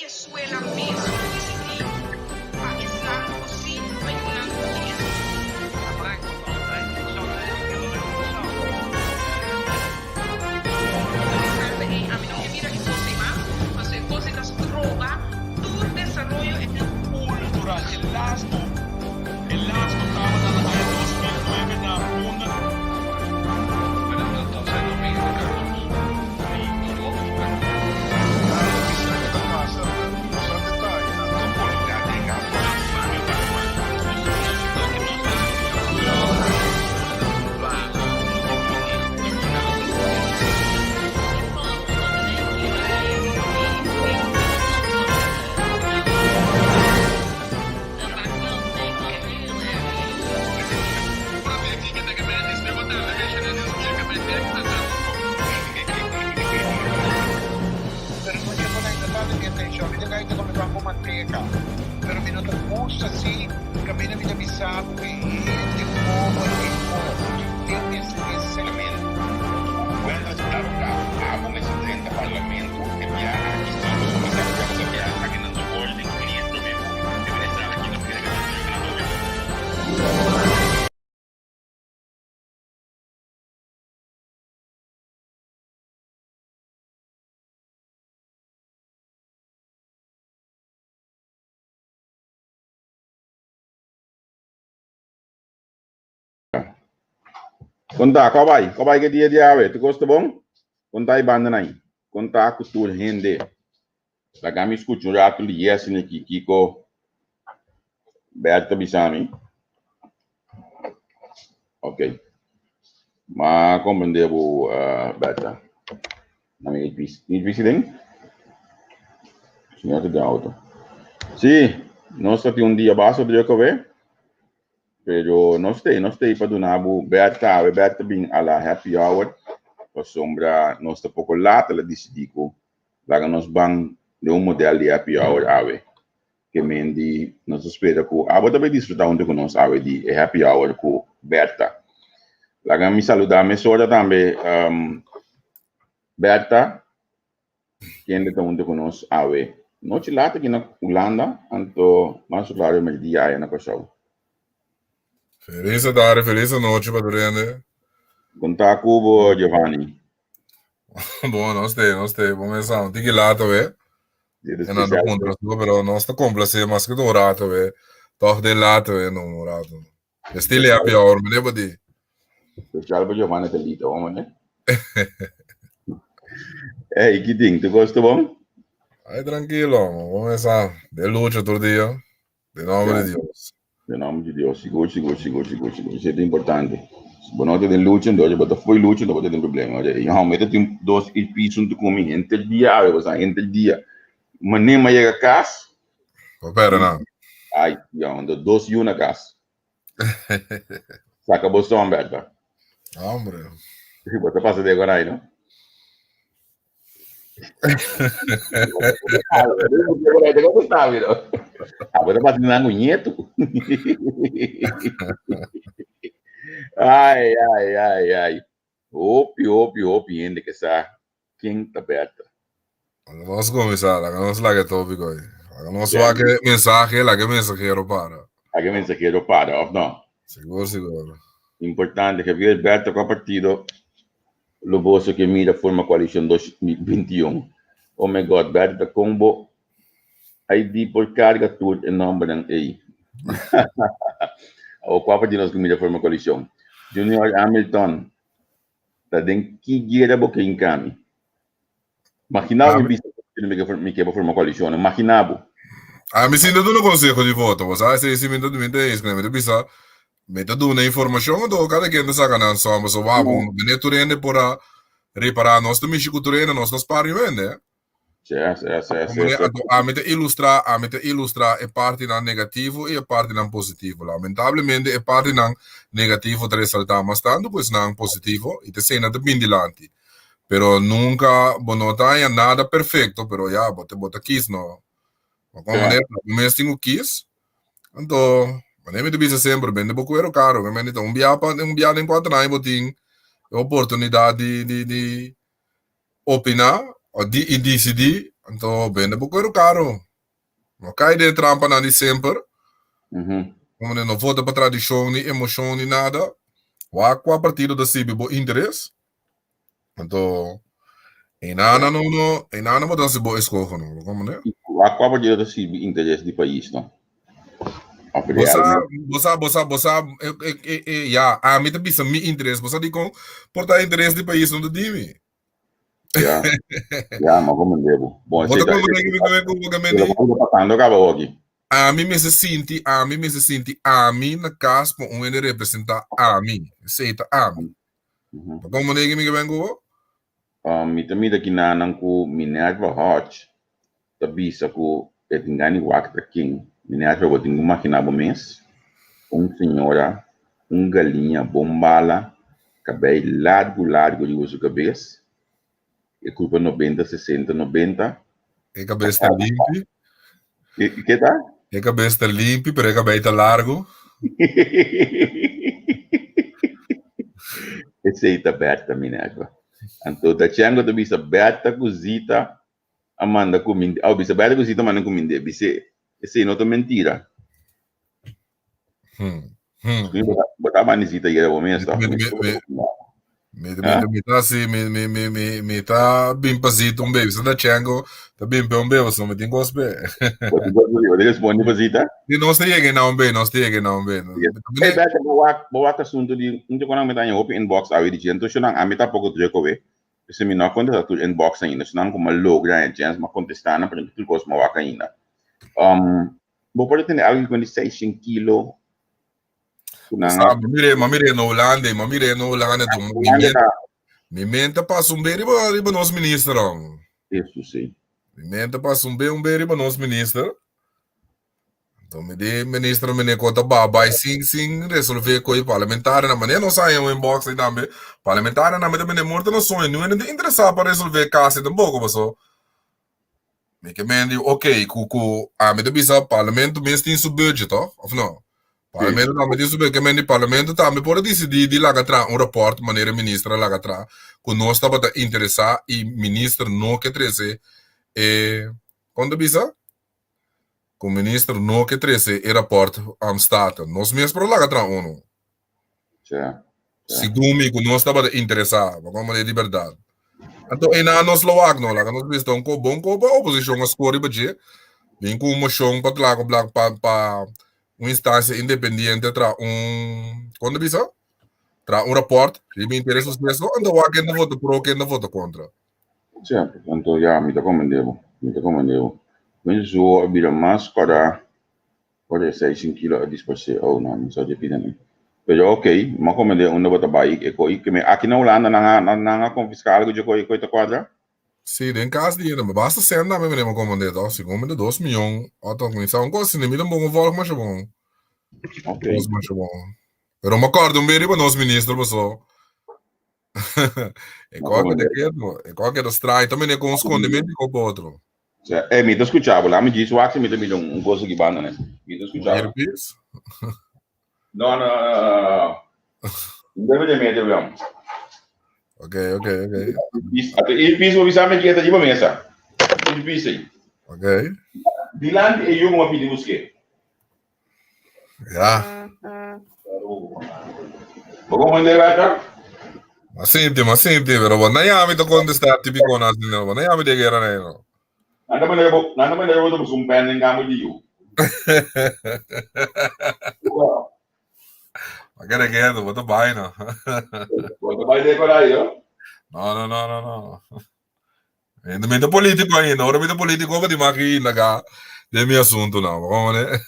escuela mesmo decidir a estar assim, ayudando eles. A mí no me mira que você más, hacer cosas das drogas, tu desarrollo es cultural. El lasto trabaja en el 2009 na una. Pero entonces no me dice Carlos. Y yo, Pero no c'è una indagata che te ciò, mi dai come campo manteca. Pero mi nota posta assim, cammina mi avisavo che di nuovo e esse elemento. Quando está no carro, há uma excelente parlamento que viaja aqui, estamos começando a viajar aqui na Novorte, cliente mesmo, deveria estar aqui no Pérez, Conta, qual vai que dia de ave? Tu gosta bom? Conta aí banda aí. Conta com tu rende. La gami escuta um rato li assim aqui Kiko Berta Bisami. Ok. Mas compreender o Berta. Não é difícil, hein? Senhor de auto. Sim, nós temos dia baixo de ver. Pero não sei para donar o Berta bem a la happy hour. Para sombra, nós está pouco lata ela decidir que lá nós vamos de modelo de happy hour ave. Que mendi nós espera que abo também desfrutar onde nós ave de happy hour com Berta. Lá me saludar me sorda também Berta que ainda está onde nós ave. Noite lata aqui na Holanda, então nós claro me dia aí na coisa. Felice dare, felice noite, padrone. Conta com Giovanni. Bom, não sei, vamos pensar, tem que lá, tá vendo? É nada contra isso, mas nós está complacendo, mas que do rato, velho. Toch de lá, tá vendo, no rato. Estilo happy hour, me lembro de. Especial para Giovanni tá ali, tá bom, né? Ei, que tem, tu gosta bom? Aí, tranquilo, vamos pensar, de luta todo dia, de nome de Deus. Em nome de Deus, seguro. Isso é importante. Se você não tem luta, então você foi luta, não tem problema. E realmente tem dois episódios que comem entre dia, você entre dia. Mas nem mais chega a casa. Pera, não. Ai, anda dois e uma casa. Saca você Humberto. Hombre. Você passa de agora aí, não? Você passa de nangunheto? Ai. Opi, ainda que essa quinta aberta. Vamos começar, vamos lá que tópico aí. Vamos lá que mensagem, lá que mensajeiro para. Lá que mensajeiro para, ou não? Seguro. Importante que vi Alberto com o partido Loboso que mira forma coalição 2021. Oh my God, Alberto combo ID por carga tudo em nome ng A. O qual partido que mira forma coalição? Junior Hamilton. Tá den que gira boca em cami. Imaginava que ia formar coalição, imaginava. Me sinto no consejo de voto, você se me dá isso, né? Me bisa me dá uma informação do cada quem está ganhando só, mas vamos beneturende para reparar nós também chicuturende nós nos parimende. A me ilustrar a parte na negativo e a parte na positivo. Lamentavelmente a parte na negativo te ressaltar mas tanto pois na positivo e te cena de bindilante. Pero nunca bonota nada perfeito, pero já bota quis no. Como maneira, mas tenho quis. Então, mas me deve sempre bem, pouco era caro, que me então um biapa enquanto na botin oportunidade de opinar ou de decidir Então, bem, é pouco caro. Não cai de trampa na December. Como não vota para tradição, nem emoção, nem nada. Qual a partido da CIB bo interesse? Então, em nada não vou se boa escolha, não. Como né? Qual a partido da CIB interesse do país, não? Bosa, ja, a mim também me interesse. Bosa de com portar interesse do país não do time. Ja, mas como devo? Bom, Bota como a mim me se sente, a mim na casa com ele representar a mim, seita a mim. Como nem que me vengo? Mi também daqui na nanku Minerva Hot, tabisa ko etingani wakta king. Minerva boting máquina mês, senhora, galinha bombala, cabelo largo de uso cabeça, e culpa 90, 60, 90. E cabeça limpa. Que tá? E cabeça limpa, pero e cabelo largo. Receita aberta, Minerva. Então, tá chegando da bisa aberta, cozida, amanda comida. Ah, bisa aberta, cozida, amanda comida. Bisa, esse não é mentira. Botar a manisita aí, o mesmo. Me tá bem pasito baby. Você tá chegando, tá bem baby, você não tem gosto bem. Você responde pasita? Não sei que não bem. É beta, boa assunto de, não tem como me dar em open inbox aí de gente, então a mim tá pouco de recover. Se me não contesta tu inbox ainda, senão como logo já é chance, mas contestar na frente tudo coisa mais ainda. Vou poder ter algo com 6 kg. Mamire no Holanda, me menta passa beri para nós ministro. Isso sim. Me menta passa beri para nós ministro. Então me dê ministro me conta babai sim resolver coi parlamentar na maneira não sai um inbox aí também. Parlamentar na maneira me morto não sonho, não é interessado para resolver caso tampouco, pessoal. Me que me ok, cuco a me bisa parlamento mesmo tem seu budget, of não? Parlamento também diz que me parlamento também pode decidir de lá atrás rapport maneira ministra lá atrás que nós estava interessar e ministro não que treze quando bisa com ministro não que treze rapport am staat nós mesmos para lá atrás não. Segundo que nós estava interessar, como é liberdade. Então ainda nós loag não lá nós visto um bom oposição a escolher budget vem com uma moção para lá para uma instância independente tra quando bisa tra rapport que me interessa os mesmos então o que não vota pro que não vota contra certo então já me tá comandando mas o vira mais para pode ser 5 kg a disposição ou não só depende mas ok mas como é onde vota baik e coi que me aqui na Holanda na confiscar algo de coi tá quadra. Sim, em caso de mas basta ser na mesmo comandante segundo me 2 milhões auto comissão um coisa nem me dá bom valor mas bom. Ok. Mas bom. Pero uma corda beri para nós ministro pessoal. É qualquer das trai também é com escondimento com o outro. Me tô escutando lá me diz o axi me dá um coisa que banda né. Me tô escutando. Não. Deve de medo mesmo. Ok. Até ele piso avisar me que tá de mesa. Ele piso aí. Ok. Dilan e eu uma pedimos que. Já. Vou mandar lá. Mas sim, pero não é a mim to contestar típico nas não, não é a mim de guerra não. Nada mais eu vou um pen em gamo de you. Agora que é, vou bem não. Vou vai decorar aí, ó. Não. Ainda me político ainda, ora me político vou de máquina cá. De meu assunto não, como né?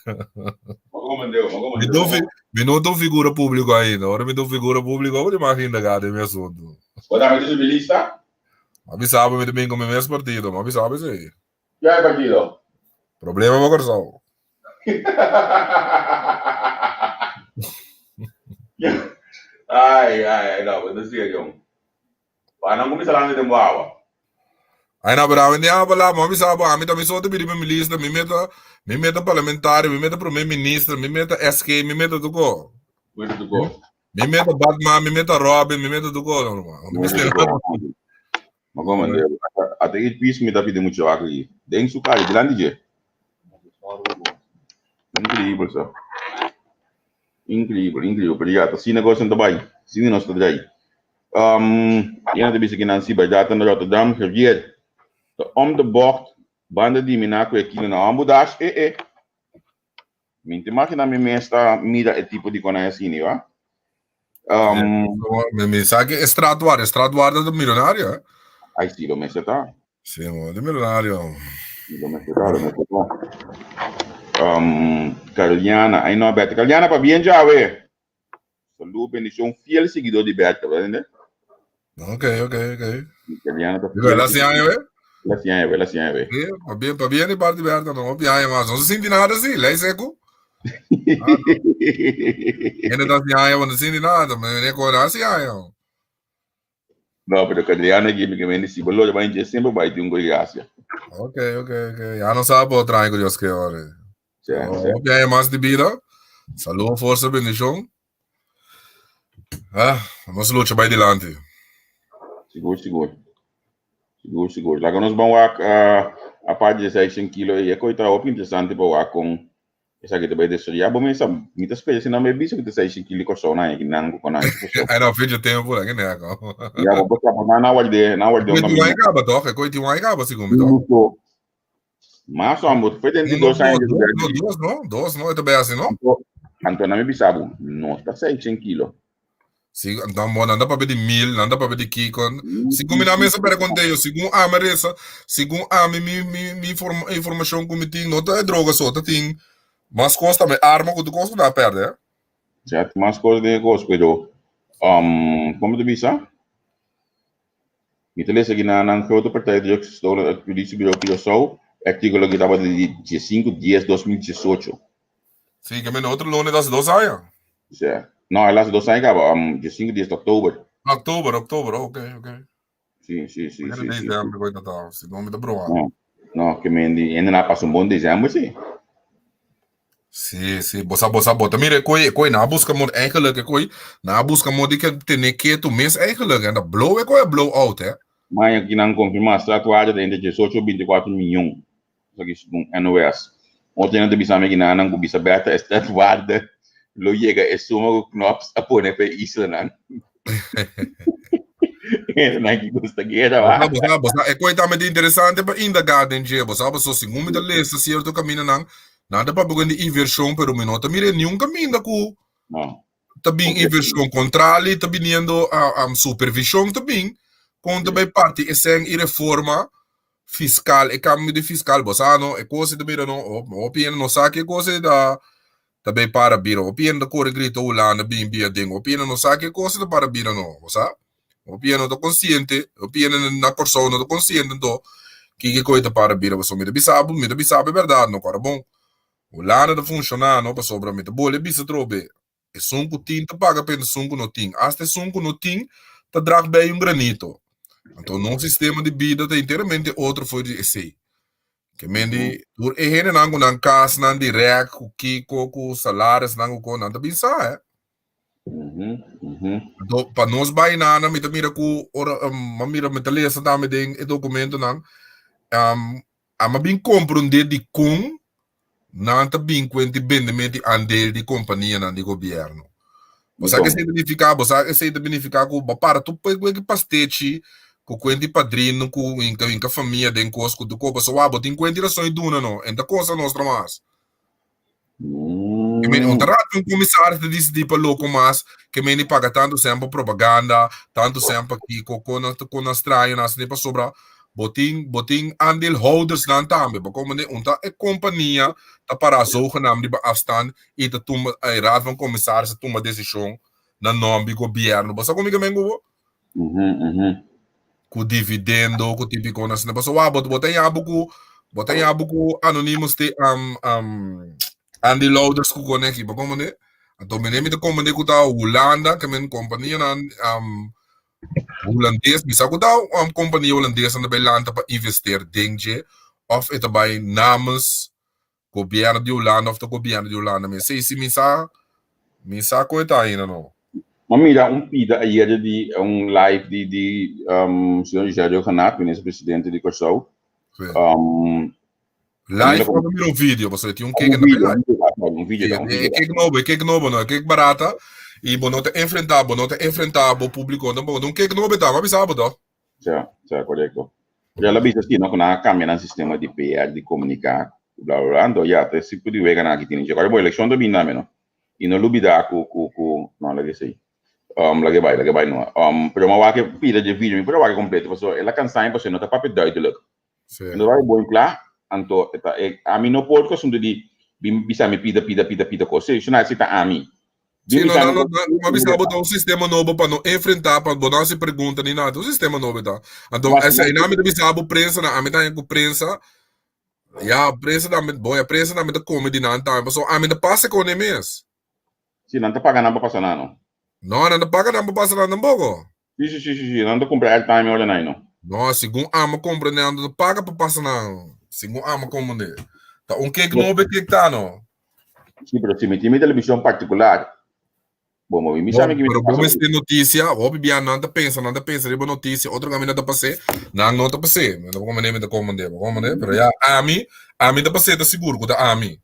Me não dou figura pública ainda, ora me dou figura pública vou de máquina cá de meu assunto. Vou dar mais lista. Mas sabe me também como mesmo partido, mas sabe isso. Já é partido. Problema é coração. Ai, não, vou dizer eu. Para não começar lá de boa. Aí na verdade, nem a falar, mas sabe, a mim também só te pedir minha lista, me meta parlamentar, me meta primeiro-ministro, me meta SK, me meta do go. Me meta Batman, me meta Robin, me meta do go, normal. Mas como é? Até que piso me dá pedindo muito aqui. Dentro do cara, de lá de incrível, só. Incrível, incrível. Obrigado. Assim negócio não vai. Assim não está daí. Yan de bisig nan si Bajata na Rotterdam, Javier. Om de bocht, banda di minaco e kino na ambudash, Minti máquina me mesta mira e tipo di kona assim, va? Me sabe Estraduário do milionário, Aí sim, lo mesta tá. Sim, mano, de milionário. Lo mesta tá. Caroliana, aí não, Beto. Caroliana, para bien já, ué. Saludo, bendição, fiel seguidor de Beto, tá vendo? Ok. Caroliana, tá fiel. La siame. Pa bien de parte Berta, não, piaia, mas não se sente nada assim, lei seco. Ainda tá piaia, não se sente nada, mas nem com assim, No, pero Caroliana, que me dice, boludo, vai em sempre vai ter graça. Ok. Já não sabe o trem que Deus quer, olha. Certo. Piaia mais de vida. Saludo, força, bendição. Vamos lutar para adiante. Seguro. Lá que nós vamos a parte de 600 quilos e é coisa interessante para com essa que também deixou já bom mesmo muitas coisas não me bicho que 600 quilos com só não é que não com não aí não fez o tempo lá que nem agora já vou botar na hora de coisa de acaba toca coisa de acaba segundo então mas só muito foi dentro de 2 anos dois não é também assim não Antônio me bisabo não está 600 quilos. Sim, então, não dá para pedir 1000, não dá para pedir Kikon. Segundo a mesa perguntei, segundo a Marisa, segundo a minha informação que me tem, não é droga só, tem mais costa, mas arma que tu costa dá perder, é? Certo, mais coisa de coisa, pero como tu bisa? Então, esse aqui na outra parte de estou a polícia que eu sou, artigo que estava de 5 de 10 2018. Sim, que me no outro lunes das 2 anos. Certo. Não, elas 2 anos, de 5 de outubro. Outubro, ok. Sim. Dezembro, tá, se não me dá broa. Não, que me ainda não passa bom dezembro, sim. Sim, bossa. Mire, coi na busca mod eigenlijk, coi na busca mod que tem que tu mês eigenlijk, en dat blow é blow out, hè? Mas aqui não confirma, está atuada entre 18 e 24 milhões. Só que isso é NOS. Ontem não bisa me gina não bisa beta está atuada. Lo llega é suma knops a pôr para isso não. Não que custa guerra, bossa, é coi também interessante para indagar dentro, bossa, só segundo me lista certo caminho não. Nada para pegar de inversão, pero me nota mire nenhum caminho da cu. Não. Também inversão contrária, também indo a supervisão também. Com também parte essa e reforma fiscal, e cambio de fiscal, bossa, não, é coisa de mira não, opinião não sabe que coisa da também para bira, opinião da cor grito lá na bem bia ding, opinião não sabe que coisa da para bira não, bossa. Opinião não consciente, opinião na pessoa não consciente então que coisa para bira, bossa, me bisabe é verdade, não cara bom. O lana de funcionar não para sobra me bolha bisa trobe e sunco tinta paga pelo sunco no ting até sunco no ting tá drag bem granito então num sistema de vida tá inteiramente outro foi de esse que mendi por e rene nango nan cas nan direct o que com salários nango com nada bisa é então para nós vai nada me tá mira com ora mira me tá lesa tá me ding e documento nan a bem compreender de com não também quanto vendimento andel de companhia não de governo. Você que se identificar, com para tu pega que pastete com quanto padrino com inca família den cosco do copa só abo tem quanto rações duna não, enta coisa nossa mais. Que me um trato um comissário de disse tipo louco mas que me paga tanto sempre propaganda, tanto sempre aqui com nas traia nas nem para sobra boting aandeelhouders dan também, porque unta é companhia tá para zogenaamde afstand e de toma a raad van commissaris toma decisão na nome do governo. Você comigo mengo? Com dividendo, com típico nas ne passo botei abuco anonymous te aandeelhouders ku koneki, porque né? Então me lembro de como de kuta Holanda, que men companhia na Holandês, bisa ko daw companhia holandesa na bailanta para investir dentro of ito by namens governo de Holanda of the governo de Holanda. Me sei se misa ko ita aí não. Maar mira, pida ayer live senhor Jair Renato, ministro-presidente de Curaçao. Live ou um vídeo, você tinha um vídeo. Que novo, não, que barata. E bonota enfrentar o público, não que novo tá, mas sabe tá? Sim, correto. Já la vista assim, não na câmera no sistema de PR de comunicar, blá blá, então já até se puder ver na aqui tem. Agora boa eleição do bem não. E não lubida não lagi sei. Lagi vai não. Pero uma que pida de vídeo, pero vai completo, porque ela cansa você não tá papel duidelijk. Não vai bom claro, então a mim não pode costume de bisa me pida coisa, isso não é cita a mim. Sim, não, mas botar um sistema novo para não enfrentar, para não se pergunta nem nada, um sistema novo tá. Então essa é nome de bisabo prensa, na amiga tem com prensa. Ja, prensa da met comedy na time, so a mim da passa com ele mesmo. Sim, não tá pagando para passar não. Não paga não para passar não pouco. Sim, não tá comprar time olha não. Não, segundo ama compra não paga para passar não. Segundo ama como né. Tá que novo que tá não. Sim, pero se me tem televisão particular. Bom, me sabe que me vamos ter notícia, o bibia não pensa de notícia, outro caminho não passei, não tá passei, não como nem me comandei, pero já a mim tá passei tá seguro, tá a mim.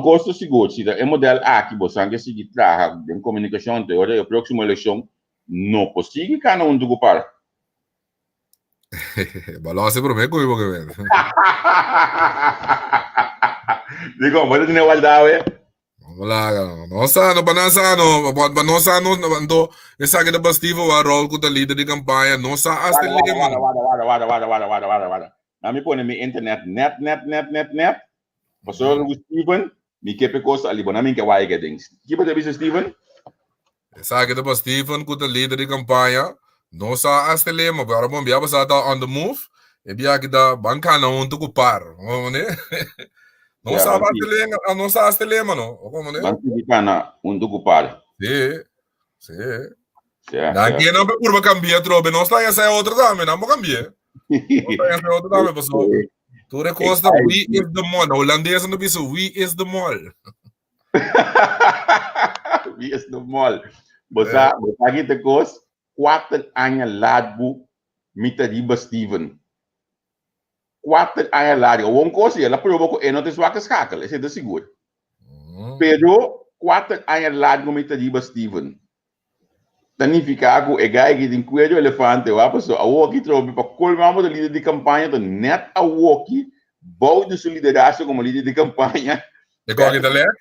Custo seguro, se é modelo aqui, você tem que seguir trabalhar em comunicação, de hora a próxima eleição não possível cada do ocupar. Balão se promete comigo que vem. Digo, mas não é igualdade. Wala, no sa isa kita bastivo wa role ko da leader di kampanya no sa as Wada. Na mi pone mi internet net. Pastor Steven, mi kepe costa ali bona min ke wai ke dings. Kiba de bisa Steven? Isa kita bastivo ko da leader di kampanya no sa as telema para bom biya sa ta on the move e biya kita banka na unto ko par. Ne? Não sabe as telema, não. Como né? Banquicana ocupar. Sim. Aqui não é por cambiar trobe, não está essa é outra também, não vou cambiar. Não está essa é outra também, pessoal. Tu recosta we is the mall. Na holandês não diz we is the mall. We is the mall. Você aqui te costa 4 anos ladbu mitadiba Steven. 4 anos larga. O coisa ela provou que não tem sua cascaca, isso é de seguro. Pero 4 anos larga como itadiba Steven. Significa que é gai que tem cuello elefante, a pessoa a walkie trobe para colmar o líder de campanha, então net a walkie bau de sua liderança como líder de campanha. É qual que tá lendo?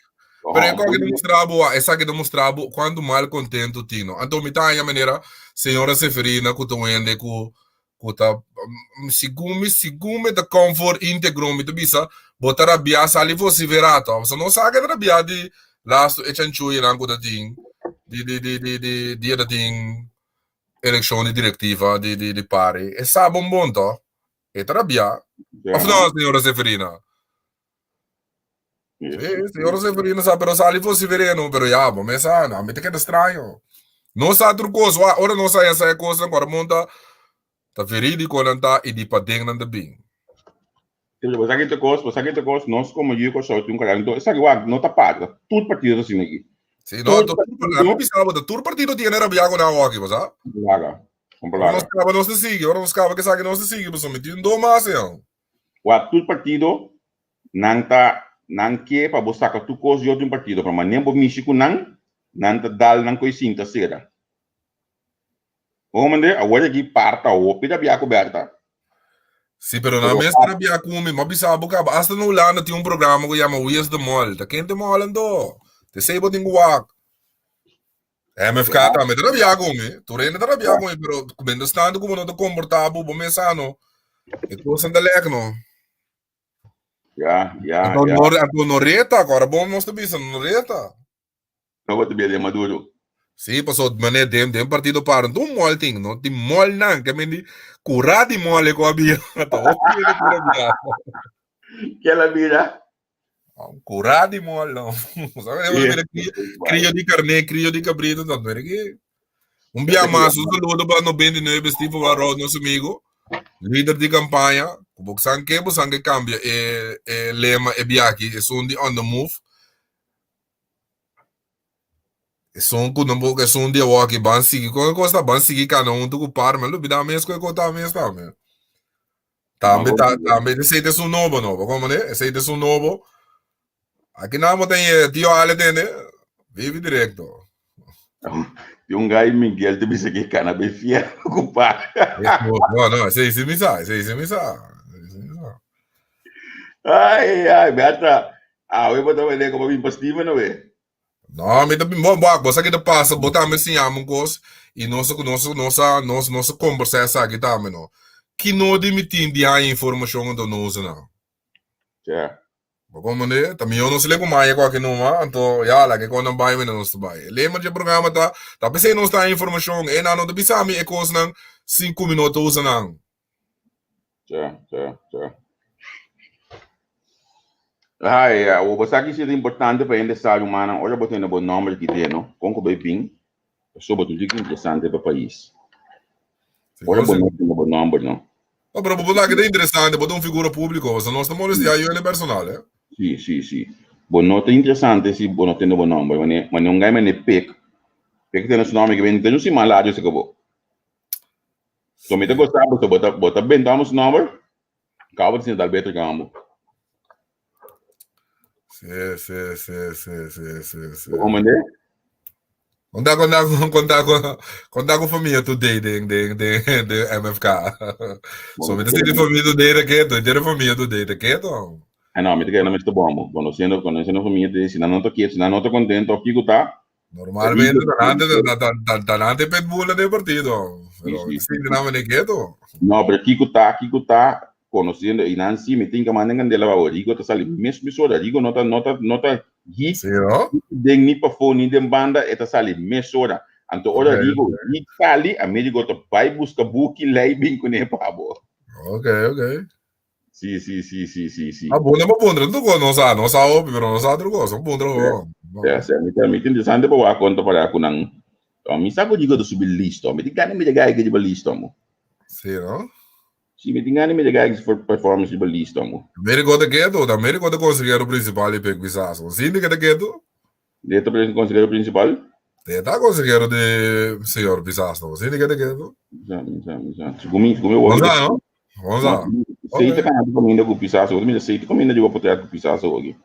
Pero é qual que demonstrava, essa que demonstrava quando mal contento tino. Então me tá aí a maneira senhora Seferina que tu ende com kuta sigume da comfort integro mi to bisa botar a biasa ali fosse verato so não sabe da bia di lasto e chanchu na kuta ting di da ting elezione direttiva di pari e sa bon to e tra bia afno signora Seferina signora Seferina sa però sa ali fosse vereno però ja bom essa não me te que estranho não sa outro coisa ora não sa essa coisa agora monta tá verídico não tá e de padeng não tá bem. Você aqui te costa, nós como eu com só um cara, então essa que não tá paga, tudo partido assim aqui. Sim, não, não pensava da tudo partido tinha era biago na aqui, você sabe? Laga, comprava. Nós ficava não se sigue, ora nós ficava que sabe não se sigue, mas me tinha mais assim. Tudo partido não quer para buscar que tu coisa de outro partido, para manem bo México não tá dal não coisinha será. Omende, agora aqui parta o pida bia coberta. Sim, pero na mesma na bia come, mas bisa boca, hasta no Holanda tinha programa que chama We is the Mall. Tá quente mall ando. Te sei botin guac. MFK tá me na bia come. Tu reina na bia come, pero quando estando como não te comportava, bom mensano. E coisa da lec no. Ja. No reta, agora bom nós te bisa no reta. Não vou te ver de Maduro. Sim, passou de maneira dem partido para um mol ting, não tem mol não, que me di curar de mole com a bia, que ela vira curar de mol não, sabe? Crio de carne, crio de cabrito, não é que bia mais um saludo para no 29 Steve Varro, nosso amigo, líder de campanha, o sangue cambia, lema é bia aqui, é on the move. é um dia walk ban sigi ko costa ban sigi cada um do par mas lubi da mês que tá mês tá meu também esse é um novo como né esse é um novo aqui não tem tio ale tem vive direto Tem guy Miguel te bisa que cana bem fiel ocupar. não esse me sai Ai, Beata. Eu vou dar como bem positivo, não é? não me também bom você que passa botar me assim amo coisa e nossa conversa essa aqui tá não que não demitir de a informação do nós não Já. como né também eu não sei como é que não então já lá que quando vai me não vai lembra de programa tá pensei não está informação e não de bisa me é coisa não 5 minutos não Já. O você aqui seria importante para ainda sabe humana, olha botando bom nome que tem, não? Com o bem, sobre tudo que é interessante para o país. Olha bom nome, não? Mas para popular que é interessante, botar uma figura pública, você não está molestando aí ele personal, né? Sim. Bom nota interessante se bom nota bom nome, mas não ganha nem pec tem esse nome que vem, tem um cima lá, já se acabou. So me te gostar, você bota bem damos nome, acaba de ser dar better gamo. Sim. Como é? Contar com a família today de MFK. So me dice de família today da quieto, de família today da quieto. Não, me diga, não me estou bom. Conhecendo a família, se não estou quieto, se não estou contente, aqui está. Normalmente, tanante petbulla del partido. Pero si não me quieto. No, pero Kiko está conociendo y Nancy me tinha mandan de la Rigo tá sali mesmo só Rigo nota hit den ni para fone den banda eta sali mesmo ora anto ora Rigo hit sali a me digo to vai busca book lei bem com ne pabo. Ok. Sim. Ah, bom, não bom, não sabe, óbvio, pero não sabe outra coisa, bom, me interessante para conta para com não. Me sabe digo do subir lista, me diga me diga que de lista mo. Sim, não? Sim, me diga me diga que for performance de lista mo. América de quedo, da América de conseguir o principal e pego isso. Sim, de quedo. De tu conseguir o principal? De tá conseguir de senhor Pisasto, sim, de quedo. Já. Como Vamos lá. Sei que tá comendo com Pisasto, eu me sei que comendo de uma potato com Pisasto aqui.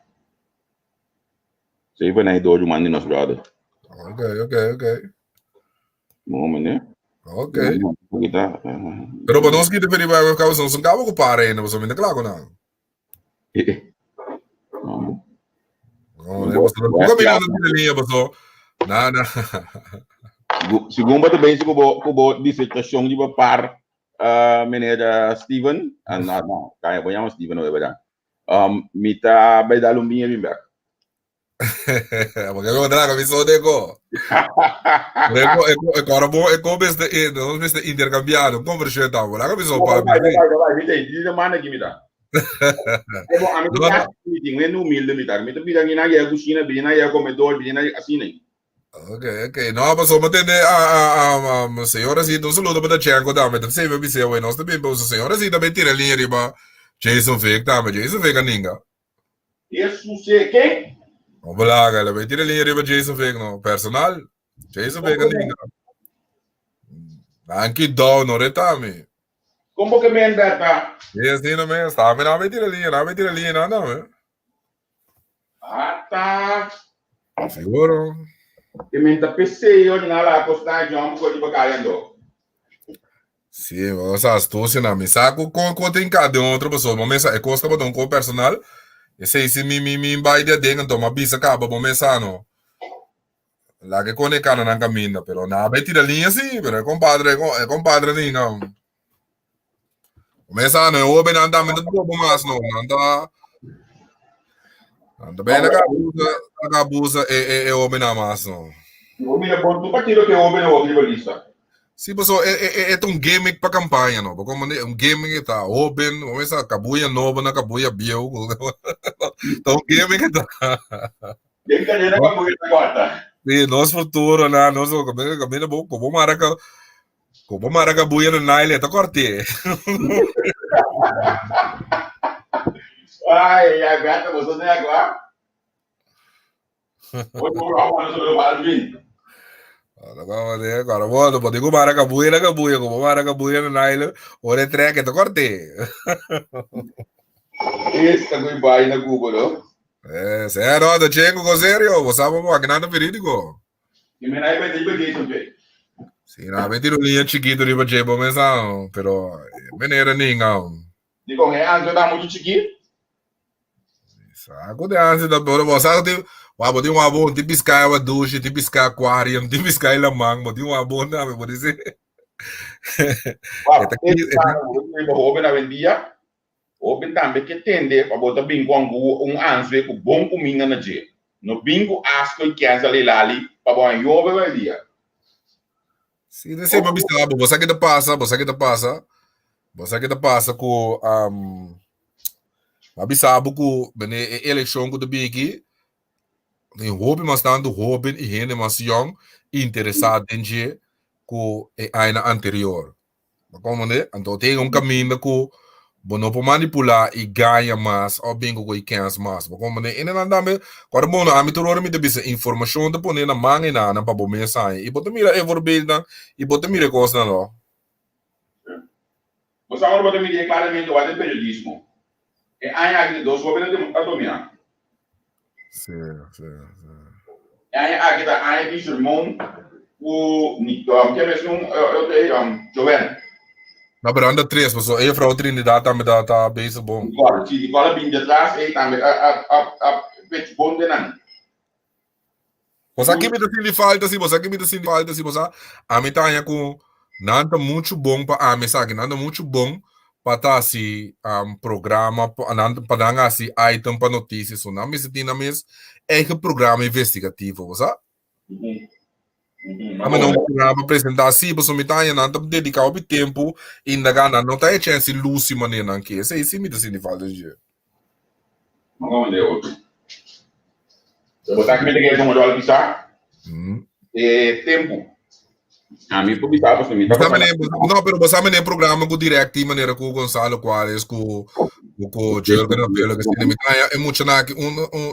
Sei vai na dor do mano nos brother. Ok. Momento, né? Ok. Pero para nós que deveria vai ficar usando um cabo com para ainda, você me declara não. Não, você não combina de linha, pessoal. Nada. Segundo também se kubo dissertação de par menera Steven, não, kaya ba yung Steven o ba? Mita by dalumbinha bimba. Porque eu trago a visão de go. Agora bom, é como este intercambiado, conversar tá, lá a visão para mim. Diz mana que me dá. É bom, a mim tá meeting, é no humilde me tá. Me tá pedindo na ia cozinha, bem ia comedor, bem assim nem. Ok. Não, mas só mantendo a senhora assim, um saludo para a Tchanco, tá? Mas sempre me sei, nós também, a senhora assim também tira a linha riba. Jason Fake, tá? Mas Jason Fake a ninga. Isso sei quem? Vamos lá, galera. Vai tirar a linha riba Jason Fake, não? Personal? Jason Fake a ninga. Anche down, não retame. Como que me anda, tá? É assim, não mesmo. Tá, mas não vai tirar a linha, não. Ah, tá. Seguro. Que me tá PC hoje na lá postar jump com de bacalhau. Sim, mas astúcia na mim. Saco com tem cada outra pessoa, mas é costa para um personal. Esse se me vai de dentro, então uma bisa acaba bom mensano. Lá que conecta na caminho, pero na vai tirar linha sim, pero é compadre ninguém. Mensano, eu bem andamento do bom mas não, anda bem na cabuza é homem na massa. O meu bom do partido que o homem não ouve lista. Sim, pessoal, é um gimmick para campanha, não? Porque um gimmick tá open, vamos ver cabuia nova na cabuia bio. Então um gimmick tá. Tem que ter cabuia agora. Sim, nosso futuro, né? Nosso caminho bom, como maraca buia na naile, tá corte. Ai, agora você não é agora. Vou provar sobre o Balvin. Agora volta, pode com Maracabuia na Cabuia, como Maracabuia na Naila, ora treca, te corte. Esse tá com pai na Cuba, não? Sério, da Chengo, com sério, você sabe como é nada verídico. E me vai ter que também. Sim, na vez tiro linha chiquito de bache, bom mesmo, pero maneira ninguém. Digo, antes tá muito chiquito. Saco de antes da bora, você sabe, botar um abon, tipo piscar uma ducha, tipo piscar aquário, tipo piscar lamang, botar um abon, não, pode dizer. Open na vendia, open também que tende para botar bingo anjo com bom cominha na je. No bingo asco e cansa ali para bom yobe vai dia. Sim, desse uma bisaba, você que te passa com a bisaba com bene eleição com o bigi, tem hobby mas tanto hobby e gente mais young interessado em je com a ano anterior. Como né? Então tem caminho com não pode manipular e ganha mais ou bem com cansa mais. Como né? E não anda me quando bom a mitura me debisa informação de pôr na mão e na para bom mensagem. E botar mira everbilda e botar mira coisa não. Você agora botar mira claramente o periodismo. E aí aqui dois governos de domina. Sim. E aí aqui tá aí que sermão o que é mesmo eu tenho Joven. Na beranda 3, pessoal. E a Frau Trinidad também tá bem bom. Agora, se de cola bem de trás, aí também a pet bom de não. Você aqui me dá falta, se você a mim tá com nada muito bom para a mensagem, nada muito bom para tá assim programa para dar assim item para notícias, ou não, mas tem na mes é que programa investigativo, você? A mim não programa apresentar assim, você me tá nada dedicar o tempo indagar não tá chance luci maneira não que esse sim me dá falta de. Vamos ver outro. Se você aqui me tem que mudar o pisar. Tempo. A mim por pisar você me tá. Não, pero você me nem programa com direct maneira com o Gonçalo Quales com o Jürgen Apelo que se me tá é muito na que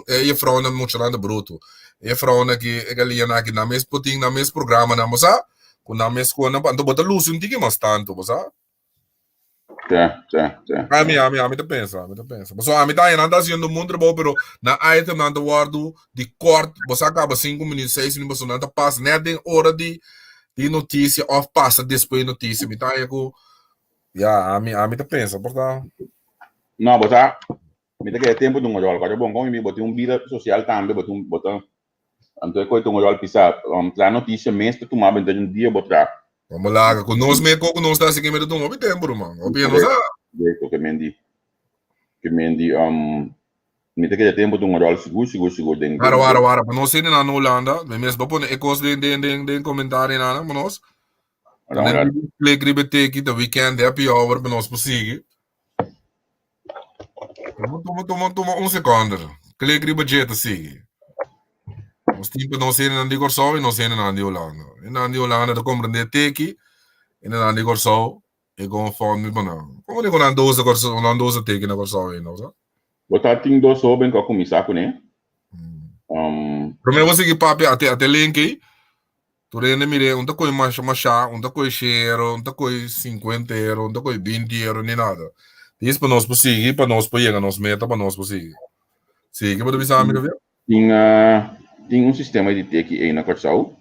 é frona muito na bruto. É frona que é galinha na que na mes puting na mes programa na moça com na mes com na então bota luz um tique mais tanto, você? Tá. A mim te pensa. Mas a mim tá aí nada fazendo muito bom, pero na item nada guardo de corte, você acaba 5 minutos, 6 minutos, você nada passa, nem tem hora de notícia, ou passa depois de notícia, me tá aí com a mim te pensa, portanto. Não, botar me tem que tempo de um olhar, agora bom como me botar vida social também, botar então é coisa de um olhar pisar, tra notícia mesmo para tomar bem um dia botar. Vamos lá, com nós mesmo com nós tá seguindo medo de um tempo, mano. Obviamente não sabe. Que mendi me tem que tempo de um olhar seguro dentro. Para nós ser na Holanda, mesmo para pôr ecos de comentário na nós. Clique ribete aqui do weekend happy hour para nós conseguir. Toma segundo. Clique ribete assim. Os tempos não serem na Corso e não serem na Holanda. E na Holanda da compreender teki e na Corso e com fome banana. Como digo na 12 Corso, na 12 teki na Corso e não, sabe? Botar ting do so bem com começar com né? Primeiro você que papi até link. Tu rende mire, um coi mais um coi cheiro, um coi 50 euros, um coi 20 euros nem nada. Isso para nós conseguir, para nós chegar nos meta, para nós conseguir. Sim, que pode pensar amigo viu? Tem sistema de teki aí na Corso.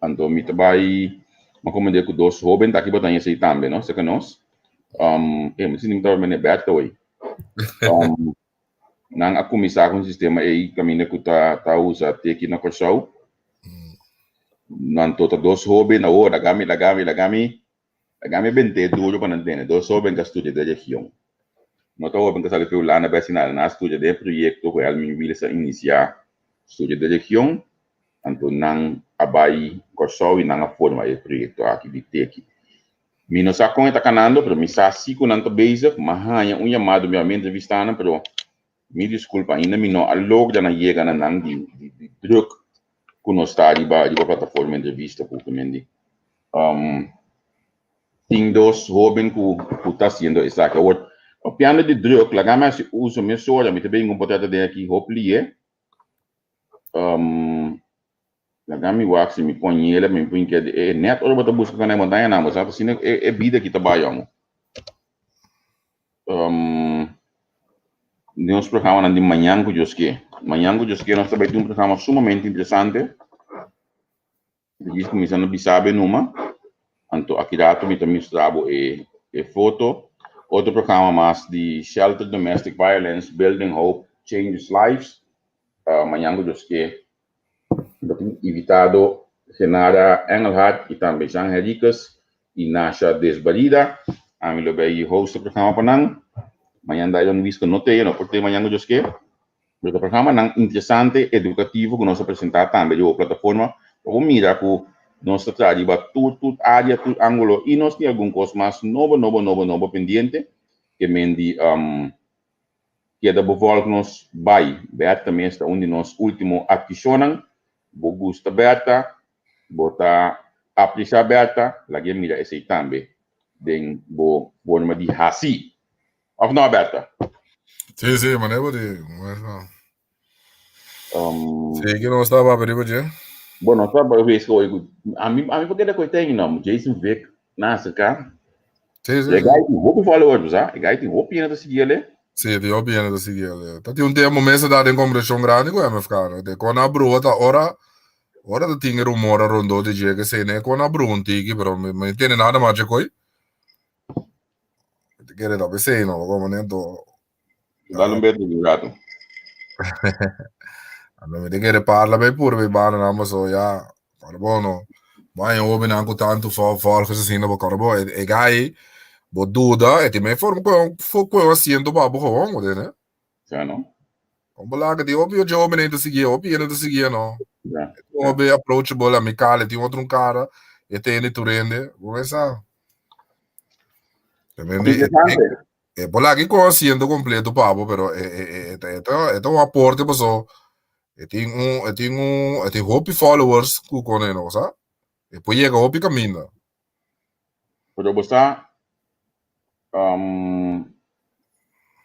Então me trabalha mas como digo dois jovens daqui botar isso aí também, não? Sei que nós mas não tá bem aberto aí. Nang a começar com o sistema aí caminho que tá usa teki na Corso. Não todos dois jovens na hora gami bente duro para não ter dois jovens que estudam de região. Não tô jovens que sabe que lá na vecina na estuda de projeto que realmente vil iniciar estudo de região. Então nang abai Corso e nang a forma o projeto aqui de teki. Mino sa com está canando, pero me sa si com nanto basic, mahanya um chamado meu mente vistana, pero me desculpa ainda me não alog já na chega na nang de druk com nós está de plataforma entrevista por mendi. Tem dois jovens que tá sendo essa que o piano de druk, lá gama se usa me soja, me também um potete de aqui hoplie. Lagami wax mi ponhela mi punke é net ora bota busca na montanha na mas assim é vida que trabalhamos. Nós programa de manhã com Josque. Manhã com Josque nós também temos um programa sumamente interessante. Diz começando a bisabe numa. Anto aqui dato me também mostrava e foto. Outro programa mais de Shelter Domestic Violence, Building Hope, Changes Lives. Manhã com Josque. Invitado Genara Engelhardt e também Jean Henriques e Nasha Desvalida. A mim lo bem host do programa panang. Manhã daí eu não vi que notei, não, porque manhã eu que o programa não interessante, educativo que nós apresentar também de uma plataforma. Ou mira que nós trabalhamos tudo área, tudo ângulo e nós temos algum coisa mais novo pendiente que mendi que da bevolk nos vai. Berta também está onde nós último aquisicionam. Bo gusta Berta, bota apreciar Berta, lagi mira esse também. Den bo forma de hasi. Of não, Berta? Sim, mas é bode. Sim, que não estava para bode. Bom, nós vamos ver se a mim porque da coisa tem não, Jason Vick, nessa cá. Sim. É gai tem roupa followers, ah? É gai tem roupa ainda seguir ali. Sim, tem roupa ainda seguir ali. Tá tem um tempo mês da em conversão grande com MFK, né? De quando abro tá ora da tinha rumor rondo de dia que sei né quando abro um tiki, pero me tem nada mais de coi. Te quer da PC não, como nem to. Dá um beijo do gato. Allora, vedi che parla per pure per bana na ma so ja para bono vai o ben anche tanto for se sino per corbo e gai bo duda e ti me for un asiento ba bo ho ne Já não? con bola che di ovvio giovane da seguire ovvio da seguire no Já. ovvio approachable amicale ti outro un cara e te ne tu rende come sa e bola che con asiento completo pavo però e un apporto so e tem hope followers ku kone no sa e poi chega hope cammina Pero você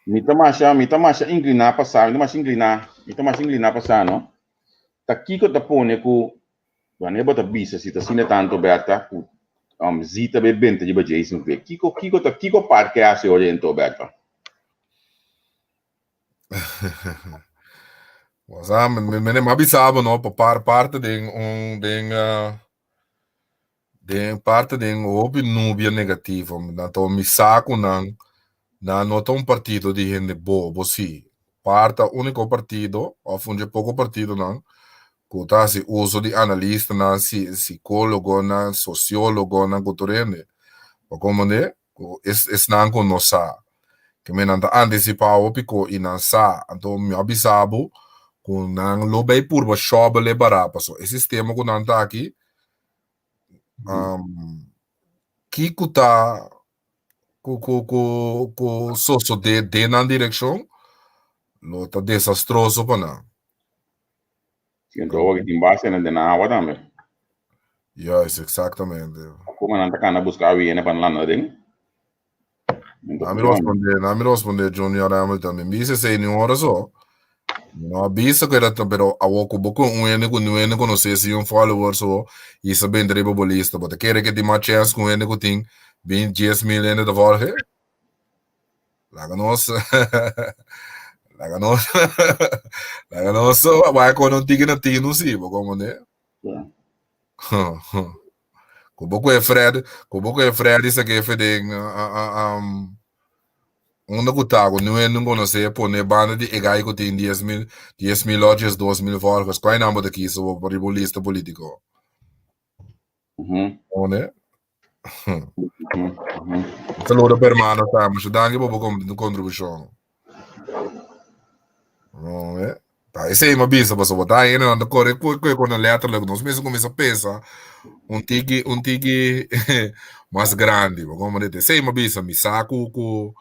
mi tamasha inclinar passar, mi tamasha inclinar passar, no? Ta kiko ta pone ku quando bota bisa si ta sine tanto Berta ku zita be bente di Jason Vick. Kiko parque ase oriento Berta. Sa me ne abisavo no per parte parte de hope nubia negativo na to mi saco na nota un partito di gente bobo sì parte unico partito o funge poco partito non Kuta si uso di analista na psicologo na sociologo na culturende o como ne es nan con no sa que me nanta anticipavo pico in sa anto mi abisabo con nan lo bei purba shobe le barapaso e sistema con nanta aqui que kuta ku soso de na direção lo tá desastroso para Então, o que tem base na dena água também. Yes, exatamente. Como não tá cana buscar viene para lá não tem? Na mi risponde Junior Hamilton, mi dice sei ni ora so. No avisa que era pero a woco boco un ene con se si un follower so e sa ben drebo bolista, but quer que de uma chance com ene com ting 20.000 ene da volge. Laga nos vai com um tigre na tino si, como né? Kubo é Fred isso que fede onde gutago não é não conhece pô né banda de egai que tem 10.000 lojas 2.000 voltas qual é nome daqui so ribolista político onde saludo per mano estamos ajudando bobo com contribuição não é tá esse é uma bisa para botar aí não anda corre com a letra logo nós mesmo começa a pensar um tigre mais grande como dizer sei uma bisa me saco com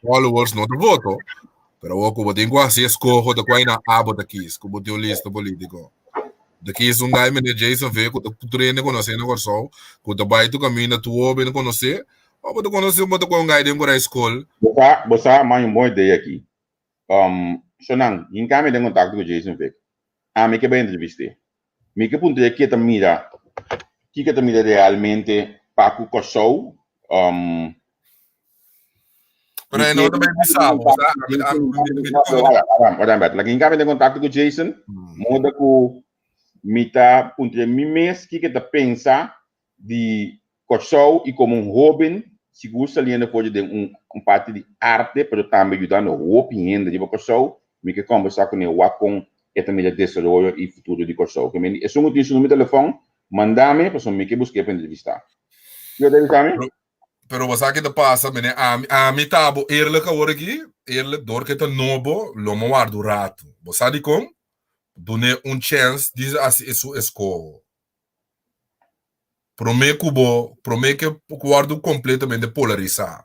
followers no voto pero o como tenho assim escolho da qual na aba daqui como de lista político daqui um guy me Jason Vick que tu treina conhecendo agora só que tu vai tu caminha tu ouve conhecer ou tu conhecer um guy de uma escola você mais uma boa ideia aqui Xanang, em cá me deu contato com o Jason Vick a mí que va a entrevistar. Mi que punto de que te mira realmente para que show, Pero aí não também pensava, la que encabe de contacto com Jason, moda que mita punto de mi mês que te pensa de show e como Robin, se gosta ali pode de parte de arte, pero também ajudando o opinião de show, me que conversar com ele com e também de desenvolvimento e futuro de show. Que me isso muito isso no meu telefone, mandame, para me que busque para entrevistar. Eu deve saber. Pero wat ik te passa, meneer, a mi tabo eerlijk hoor ik eerlijk door que te nobo, lo mo guardo rato. Você sabe como? Done chance diz assim isso escovo. Promete que guardo completamente polarizado.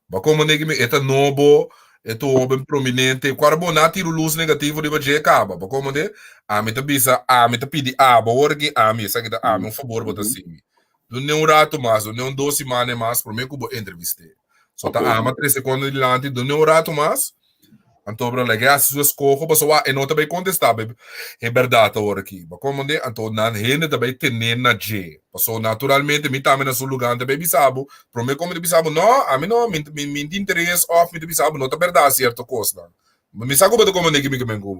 Mas como nem que me eta nobo, eto oben prominente, carbonati luz negativo de baje acaba. Mas como de, a mi te bisa, a mi te pedi hoor que a mi sa que a mi favor bota assim. Não rato mais, não 2 semanas mais, para mim que eu vou entrevistar. Só tá ama 3 segundos de lante, não rato mais. Então, para legal, se você escolhe, você vai, não também contestar, é verdade agora aqui. Mas como de, então, não rende também ter na G. Passou naturalmente, me também na seu lugar, também bisabo. Para mim, como de bisabo, não, a mim não, me interesse, off, me bisabo, não tá verdade, certo, costa. Me sabe como de que me vengo.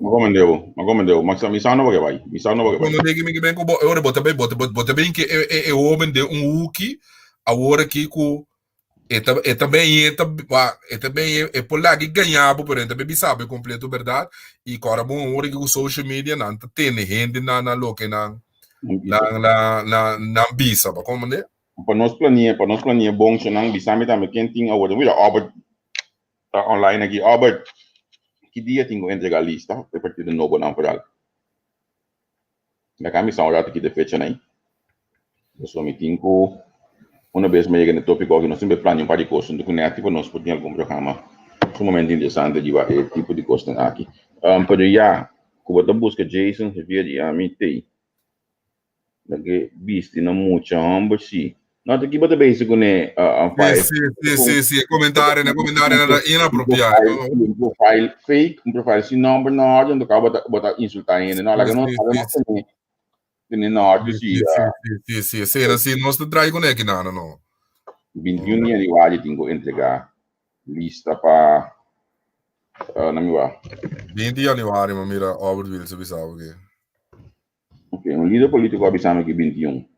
Mas me sabe não vai. Como de que me vengo, eu bota bem que é homem de uki, agora aqui com é também é por lá que ganhava, por exemplo, também sabe completo verdade e agora bom hora que o social media não tem gente na loca na bisa, como né? Para nós planear bom, se não bisa me também quem tem agora, vira Albert online aqui, Albert. Que dia tenho que entregar a lista a partir de novo não para na camisa um rato aqui de fecha né eu só me tenho uma vez me chega no tópico que nós sempre planejamos para de coisa do que ativo nós podemos algum programa sumamente interessante de vai tipo de coisa aqui pero já como eu busco Jason se vê a mim tem daqui visto na muita ambos não tem que botar bem isso com né sim, comentário era inapropriado. Profile fake, profile sem nome na ordem, do cara botar insultar ainda, não, lá que não tem na ordem sim, assim, nós te trai com que não. 21 dias de hoje tenho que entregar lista para na minha 20 de januário, mas mira, Albert Wilson avisava que ok, líder político avisava que 21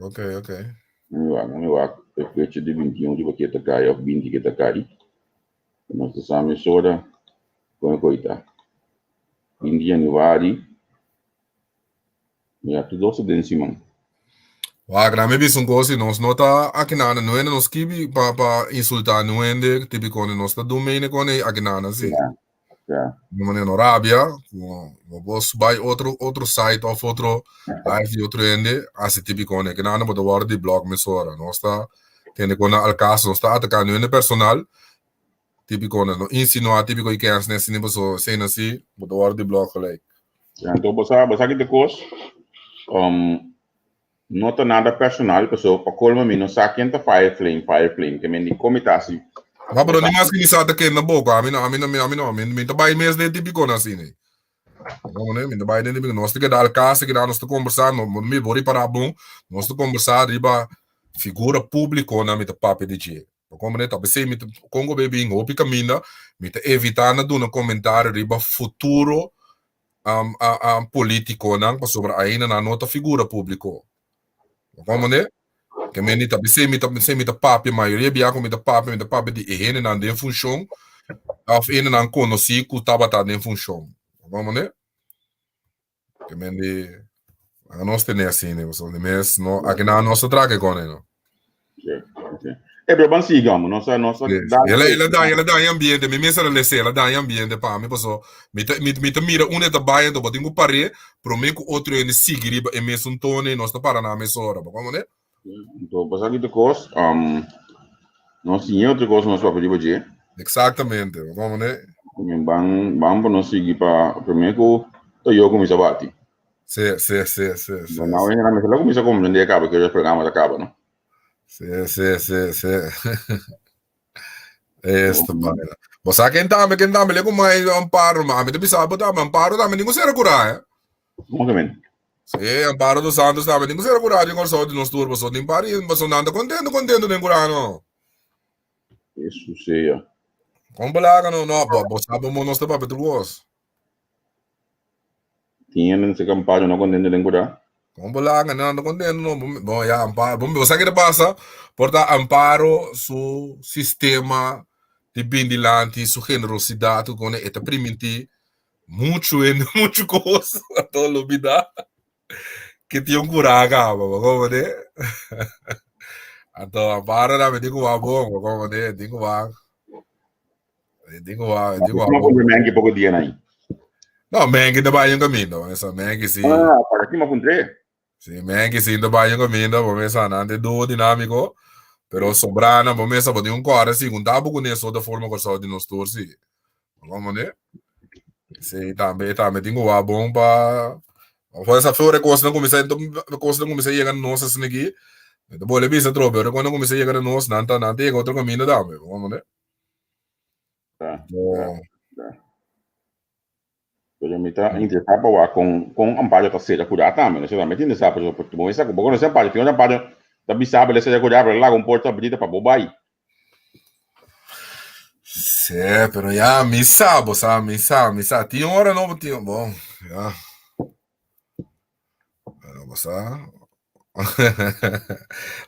ok Namiwa, fecha de 21 de Baqueta Cai, ou 20 que está cai. Nós estamos agora com a coita. 20 de januário, já tudo isso dentro de cima. Agora me disse coisa, nós não tá aqui nada, não é nos que para insultar, não é de tipo quando nós tá dominando com aqui nada assim. De maneira Arábia, você vai outro site ou outro live outro ende, assim tipo com aqui nada, mas agora de blog me sora, nós tá tendo com al caso, nós tá atacando no personal, tipo com no insinuar tipo que é nesse nível só sem assim, mas agora de blog like. Então você aqui de coisa, não tá nada personal, pessoal, para colma mim não sabe quem tá Fireflame, que me comita assim. Mas não mais que me sabe que na boca, a mim não tá bem mesmo de tipo assim, né? Não, né? Me tá bem de tipo, nós temos que dar casa, que nós temos conversar, não me vou para bom, nós temos conversar riba figura pública na me tá papo de dia. Como né, tá pensei me Congo baby em hopi caminho, me tá evitando de um comentário riba futuro político, não, sobre ainda na nota figura pública. Como né? Que me nita se me ta papi maioria bia com me ta papi de ene na de função of ene na conheci que tava tá em função vamos né que me de a nós tem assim né você mês não aqui na nossa traga com né é para sigamos nossa ela dá em ambiente me mesa ela dá em ambiente para me passou me mira uma da baia do botinho pare pro me que outro ene seguir e mês um tone nós tá para na mesa hora vamos né. Então, passar aqui de coisa, nós tínhamos outra coisa nós para pedir hoje. Exatamente, vamos né? Vamos para nós seguir para primeiro que eu comecei a bater. Sim. Não, ainda não me comecei a compreender acaba que o programa acaba, não? Sim. Esta maneira. Você quem tá, me lego mais amparo, mas me sabe botar amparo também ninguém será curar, Como que men? Sim, Amparo dos Santos também. Tem que ser curado em corso de nós turbo. Só tem pari, mas não anda contento nem curado. Isso sei. Como balaga no, sabe mo nós para Petruos. Tinha nesse campagem não contente nem curar. Como balaga não anda contento no. Bom, ya Amparo. Bom, você que passa, porta Amparo su sistema de bindilante, su generosidade, com esta permite muito en muito coisa a toda a vida. Que tinha um curaga, como né? Então, Amparo na medida que o bom, como né? Digo va. Como que men que pouco dia aí? Não, Mengi ainda vai em caminho. Essa Mengi sim. Ah, para aqui me encontrei. Sim, Mengi sim ainda vai em caminho. Vamos pensar nante do dinâmico. Pero sobrana, vamos pensar pode um cara assim, um tabo com isso da forma que só de nós torce. Vamos né? Sim, também digo va bom para essa fora coisa não comecei a chegar nossa assim aqui. Então, boleh bisa trobe, pero quando comecei a chegar nós, nante outro caminho da, vamos né? Tá. Pero me está interessado para com Amparo tá seja curar também, não sei também tem essa para tu bom essa como não sei Amparo, tem uma Amparo da bisaba ele seja curar para lá com porta abrida para bobai. Sim, pero já missa, tinha hora não tinha, bom, já. Vamos lá.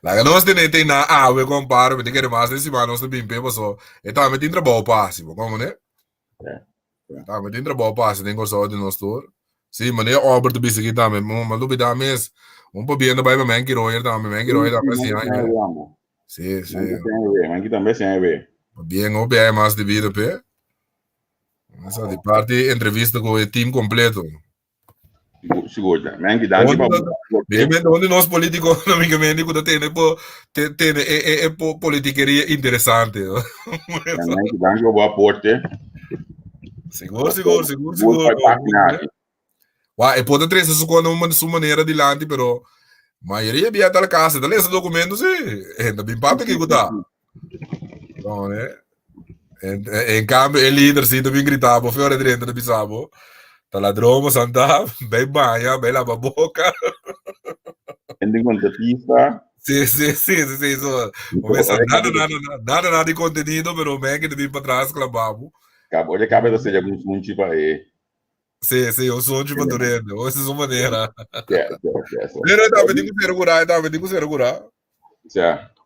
La que nós tem na água comparo, tem que mais desse mas nós também pego só. E tá me tem trabalho passivo, como né? Tá me tem trabalho passivo, tem coisa de nós todos. Sim, mas é obra do bicho aqui também, mas do bidá mesmo. Para bem vai para Mengi Royer também assim aí. Sim. Mengi também sem ver. Bem, o bem mais de vida pé. Essa de parte entrevista com o time completo. Seguro, Mengi dá aqui para. Onde nós políticos não me quando tem politiqueria interessante. Mengi dá aqui o boa porte. Seguro. E pode trazer isso com uma sua maneira de lante, pero maioria via tal casa, tal esse documento ainda bem papo que guta. Então, né? Em câmbio, o líder sim também gritava, fora dentro do bisabo. Tá ladrão, santa, bem banha, bem lava a boca. Tem contratista. Sim, isso. Nada de conteúdo, pero bem que devia para trás, clavavo. Acabou de cabeça seja muito tipo aí. Sim, eu sou de Madurenda, ou essa é uma maneira. Eu tava digo segurar. Certo.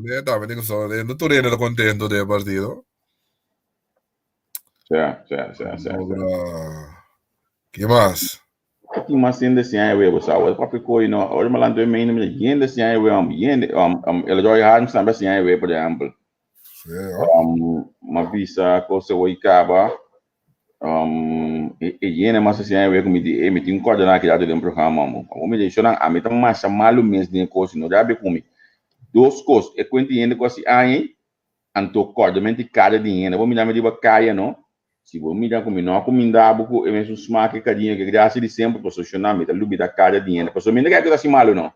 Eu tava digo só, no Turena do contento do partido. Certo. Que mais? Que mais ainda assim aí eu sabe, papo coi no, olha mal ando meio no ainda assim aí eu ele joga hard também assim aí por exemplo. Uma visa coisa o icaba e mas assim aí eu me tem coordenar que já dentro do programa o me deixou a meta mais malu mês de coisa no já be comi duas coisas e quando ainda coisa aí anto coordenamento de cada dinheiro vou me dar de bacaia não se vou me dar comi não comida buco e mesmo smaque cadinha que graça de sempre para solucionar meta lubi da cada dinheiro para me não quer assim malu não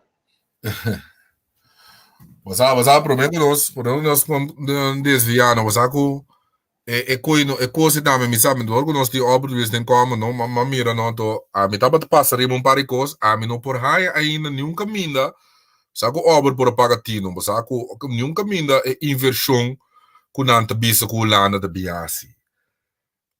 Você prometo nós desviar, não, você coisa também me sabe, do nós de obras tem como não, mas mira não to, a mim tava passar um par de coisas, a mim não por raia ainda nenhum caminho, sabe obra por pagatino, sabe nenhum caminho é inversão com nanta bisa com lana da biasi.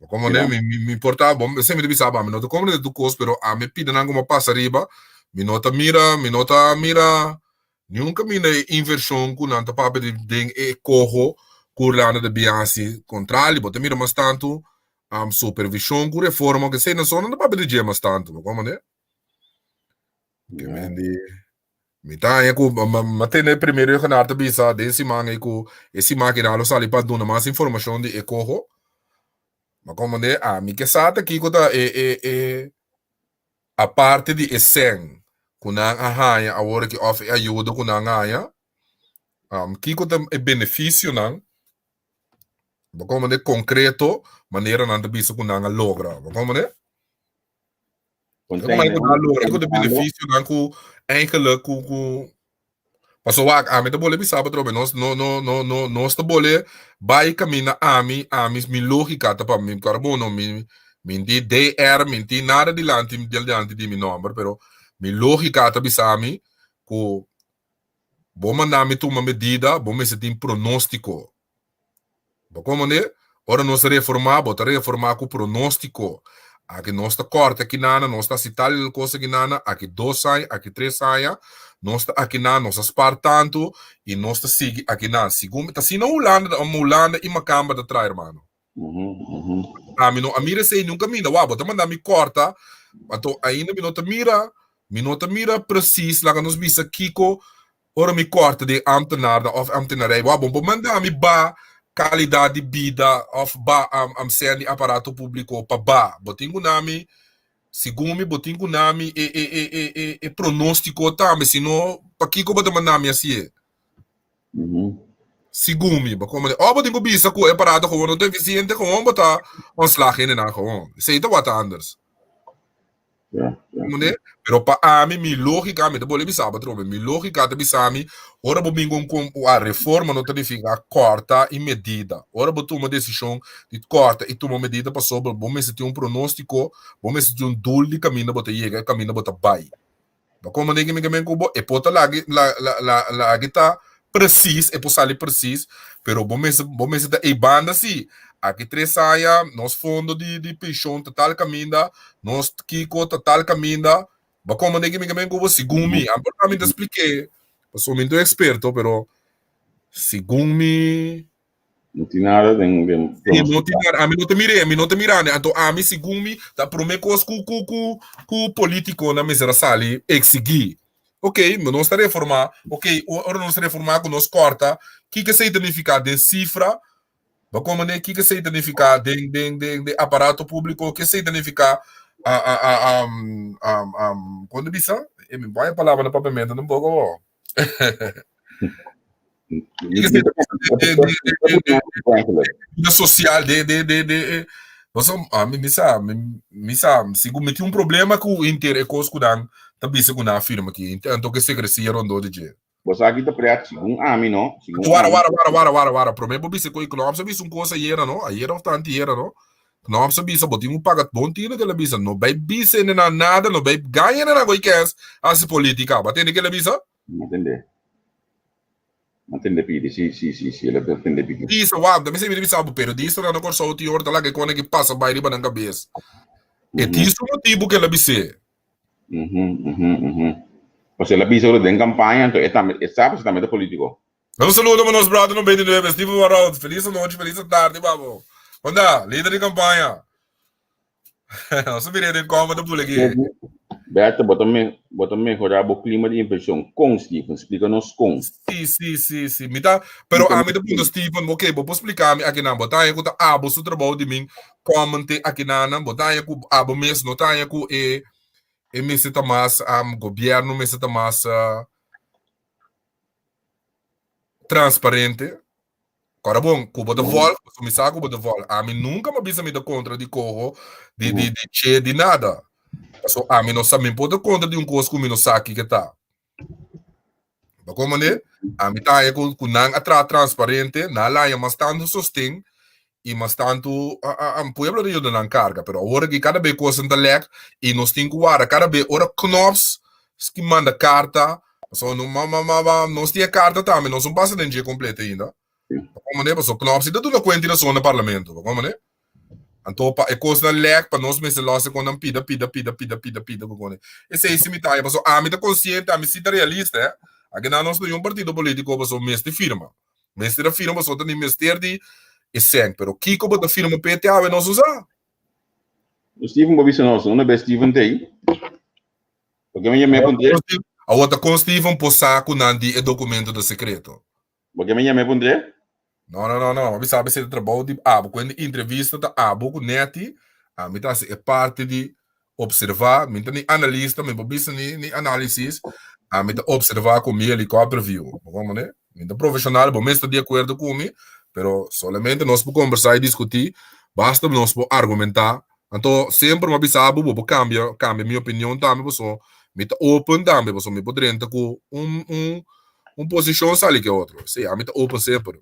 Como né, me importa bom, sempre me sabe, a mim não como de do coisa, pero a mim pide não como passa riba, me nota mira nenhum caminho é inversão com nanta papo de corro curlana de biasi contrário, bote mira mais tanto supervisão com reforma que sei não só não papo de dia mais tanto, como né? Que me tá aí com matene primeiro eu na arte bisa desse manga com esse máquina lo sali para dar mais informação de corro, mas como né? Me que sata aqui com a parte de esen kunang ahaya agora que off ajuda kunang aya kiko tam é benefício não como de concreto maneira não bisa kunang logra como né como é que logra que de benefício não com enkele com passou a me tá boleh bisa betul nós tá boleh vai caminhar mi lógica tá para mi carbono mi minti DR, minti nada dilante di mi number, pero mi lógica tá bisami que bom mandar-me uma medida, bom me sentir pronóstico. Como né? Ora nós reformar com pronóstico. Aqui nós está corta aqui nana, nós está citando coisa aqui nana, aqui 2 sai, aqui 3 sai, nós está aqui nana, nós está tanto e nós está sigue aqui nana. Segundo, tá sendo Holanda e uma câmara de trás, irmão. A mira sei nunca mira, bota mandar me corta, então ainda me nota mira preciso, lá que nós bisa Kiko, ora me corta de ambtenaar of ambtenarij, bom mandar me ba qualidade de vida of ba sendo aparato público para ba, botingo nami, segundo botingo nami e pronóstico também, senão para Kiko bota mandar me assim. Sigumi, como botingo bisa ko é parado com não tem eficiente com botar slag in na gewoon. Sei dat wat anders. Pero para mi lógica, me debo bisa patrão, mi lógica te bisami, ora bomingo com a reforma não significa corta e medida. Ora botou uma decisão de corta e toma medida para sobre, bom se tem pronóstico, bom se tem doel de caminho bota chega, caminho bota vai. Como nem que me cubo e pota la gita preciso, é possível preciso, pero bom se tá e banda assim. Aqui 3 saia, nós fundo de pensão total caminho, nós Kiko total caminho, mas como nem que me cubo segundo me, agora me expliquei, eu sou muito experto, pero segundo me não tem nada a mim não te mira, então a mim segundo me, tá por me coisa com político na mesa sali exigir. Ok, mas nós está reformar, ok, ora nós reformar com nós corta, que significa de cifra, como né, que significa de aparato público, que significa quando diz, me vai a palavra no papamento um pouco. De social de você me sabe se cometi problema com o Inter conosco dan também se com a firma aqui então que se crescia rondo de je você aqui tá preto segundo mim não wara pro mim se coi não sabe isso coisa era não aí era tanto era não não sabe isso botinho paga bom tiro que ele bisa não vai bisa nem nada não vai ganhar na coi que é as política batendo que ele bisa Entende pidi, sì, ele entende pidi. Isso, uau, também se me sabe, pero disso não corso o tior lá que quando que passa vai riba na cabeça. E disso o motivo que ela bise. Você ela bise em campanha, então é sabe também político. Um saludo para nós brother no 29, Steve Barroso. Feliz noite, feliz tarde, babo. Onda, líder de campanha. Nossa virei de como do pule aqui. Beata, bota melhorar o clima de impressão com Stephen, explica-nos com. Sim. Pero a mim do Stephen, ok, vou explicar aqui na botar eu tá abo su trabalho de mim, comente aqui na botar eu abo mês não tá eu e me senta mais governo me senta mais transparente. Agora bom, cubo de vol, me saco cubo de vol. A mim nunca me avisa me da contra de corro de nada. So, a mim não sabe pode conta de coisa que não sabe que tá. Como né? A mim tá com não transparente, na lá é mas tanto sostém e mas tanto a pueblo de eu não carga, pero agora que cada vez coisa tá lec e nós tem que guardar cada vez ora knops que manda carta, so não nós tem carta também, nós não passa de completo ainda. Como né? So knops e tudo conta na zona parlamento, como né? Então, é coisa lec para nós mesmos lá quando não pida com esse é me tá, mas a mim tá consciente, a mim se tá realista, aqui nós não partido político, mas o mestre firma só tem mestre de essência, pero Kiko bota firma PTA nós usar. O Steven vai ser nosso, não é Steven tem. Porque me apontei. A outra com Steven possaco nandi é documento do secreto. Porque me apontei. Não. Você sabe se trabalho de abo quando entrevista tá abo com neti, a mim tá é parte de observar, mim tá nem analista, mim bobista nem análise, a mim tá observar com meu helicóptero view, como né? Mim tá profissional, bom mesmo de acordo com mim, pero solamente nós podemos conversar e discutir, basta nós podemos argumentar. Então sempre uma bisabo vou cambia minha opinião também, pessoal, mim tá open também, pessoal, me poderia entrar com posição sali que outro, sim, a mim tá open sempre.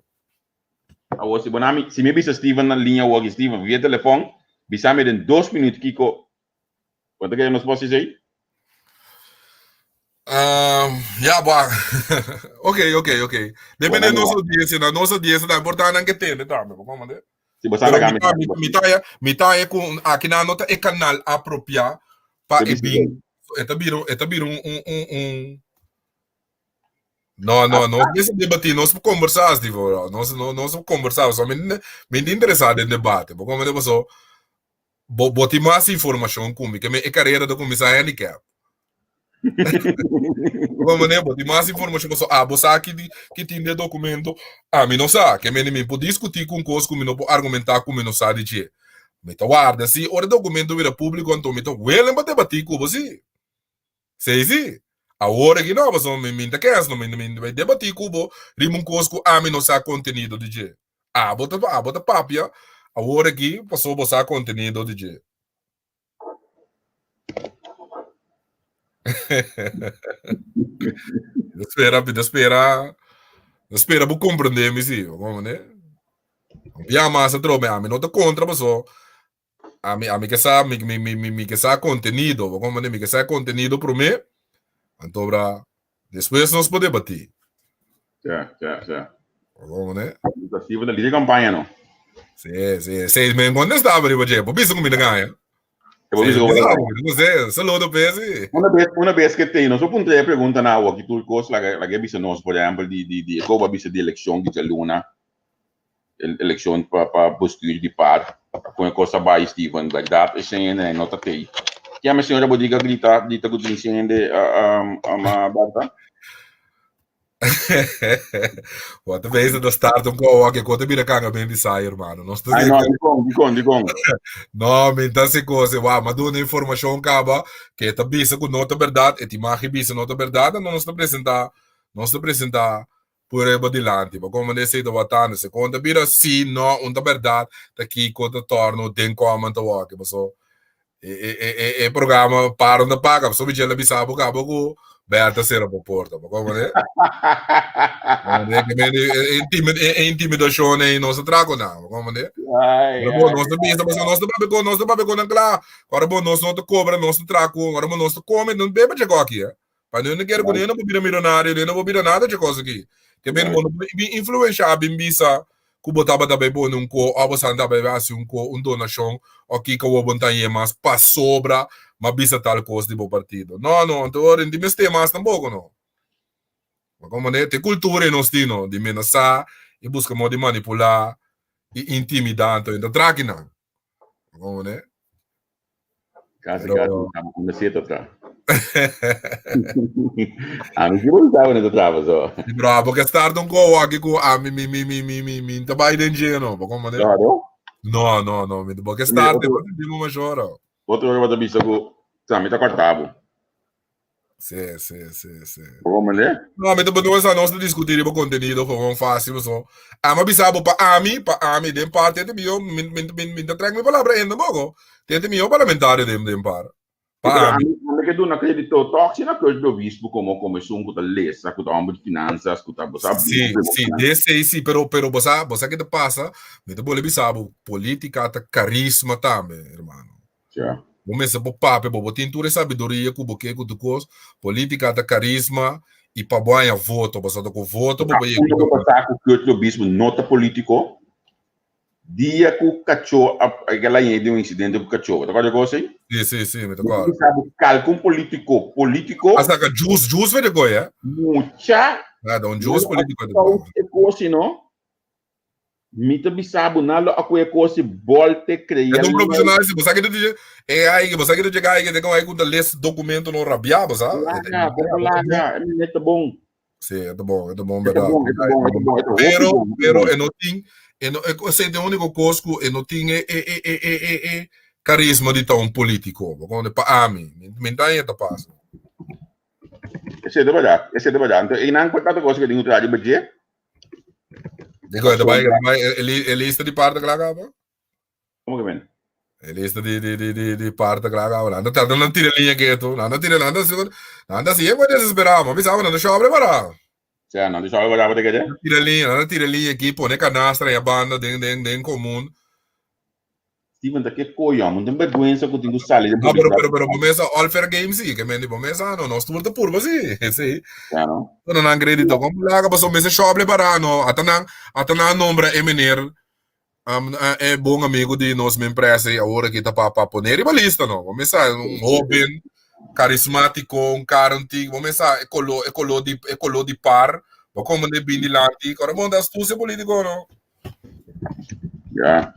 Se me bisa Steven na linha hoje, Steven, via telefone, Bisa met in 2 minutos, Kiko. Wat ga je nog pas zeggen? Ja, maar. Oké. Depende nosso dia, tá importante que tem, tá? Vamos ver. Si basa na kami. Mitaya kung akina nota e canal apropriado para ebing. Eta biro não, nós debater, nós conversar, tipo, nós conversar, só me interessado em debate, porque como eu só botar mais informação comigo, que minha carreira do comissário handicap. Como né, botar mais informação, só você aqui que tem de documento, me não sabe, que me pode discutir com coisas, me não pode argumentar com me não sabe de que, me tá guarda se o documento vira público, então me tá well para debater com você, sei sim. A hora que não, mas me interessa, não me vai debater com o rimum cosco a mim não sabe conteúdo de G. Bota papia, a hora que passou a saber conteúdo de G. Espera para compreender, me sim, como né? Já mais trobe, a mim não tá contra, mas a mim que sabe, me que sabe conteúdo, como né? Me que sabe conteúdo para mim. Então, depois nós podemos debater. Já. Vamos, né? Assim, vou dar campanha, não? Sim. 6 meses, quando estava ali, você, por isso que me ganha. Eu sei, saludo, peso. Uma vez que tem, nós vamos ter pergunta na água, que tu coisa lá que bisa nós, por exemplo, de como bisa de eleição de Luna, eleição para postura de par, com a coisa baixa, Steven, verdade, é sem nota tem. Que a senhora pode gritar com o incêndio a barca? Outra vez da start que conta mira canga bem de sair, irmão. Nós Ai, não, de com. Não, me tá se coisa, mas dou informação caba que tá bisa com nota verdade, e te marque bisa nota verdade, não nos apresentar por aí adiante. Como nesse do batano, se conta mira sim, não, uma verdade, daqui conta torno tem como tá que passou. E programa para onde paga, só me diz bisabo cabo com Berta Serra para porta, como né? É intimidação aí não se trago não, como né? Nós não bisa, mas nós não babego não claro. Agora bom nós não te cobra, nós não trago, agora nós não come, não bebe chegou aqui, para não quero com ele não vira milionário, não vira nada de coisa aqui. Que bem bom influenciar bem bisa. Kubo taba da bebo num ko, abo sanda bebe assim donação, aqui que o bontanha mas para sobra, mas bisa tal coisa de bo partido. Não, então ora de mes temas tampouco não. Mas como né, tem cultura em nós tino, de menaçar e busca modo de manipular e intimidar, então ainda traque não. Como né? Quase, não sei tá. A mim que vou dar nessa trava só. Bravo, porque estar num co aqui com a me tá bem dentro não, como né? Não, me porque estar de uma chora. Outro jogo da bisa com, sabe, tá cortado. Sim. Como né? Não, mas depois nós discutir o conteúdo com fácil só. Mas bisabo para mim de parte de mim, me trago minha palavra ainda pouco. Tem meu parlamentar de par. A mim que tu não acreditou, toque na coisa do bispo como começou com a lei, com a de finanças, com a bolsa. Sim, desse pero você que te passa, me te bole bisabo, política, carisma também, irmão. Já. Começa por papo, bobo tintura sabedoria, com boque com tu cos, política, carisma e para banha voto, você com voto, bobo aí. Quando passar com o do bispo nota político, dia que o cachorro, aquela aí de incidente com o cachorro, tá vendo assim? Sim, me toca. Você sabe cálculo político. Asa que juice vem de coisa, mucha. Nada, juice político de coisa. É coisa não. Mita bisabo nalo ako é coisa volte criar. É um profissional, se você quer dizer, aí você quer chegar aí que tem aí com o lesse documento no rabiaba, sabe? Lá, é bom. Sim, é bom, verdade. Pero eu não tenho, eu sei de único cosco, eu não tenho carisma de tão político, como para mim, me dá aí tá passa. Esse é de verdade. Então, e não qualquer coisa que tenho trabalho de Digo, ele lista de parte que lá acaba? Como que vem? Ele lista de parte que lá acaba. Não tira linha que tu, não tira nada assim, é para desesperar, mas sabe, não deixa preparar. Sim, não deixa preparar para que Não tira linha aqui, põe canastra e a banda dentro comum. Steven, da que coisa, não tem vergonha que tu sair. No, pero começa all fair game sim, que mendi começa no, nós tudo por você, sim. Não? Não não acredito, como lá que passou mês chobre para no, atana nombra emener é bom amigo de nós minha empresa e agora que tá para poner e balista no, começa jovem, carismático, cara antigo, começa ecolo de par, como de binilanti, agora bom das tu se político no. Já.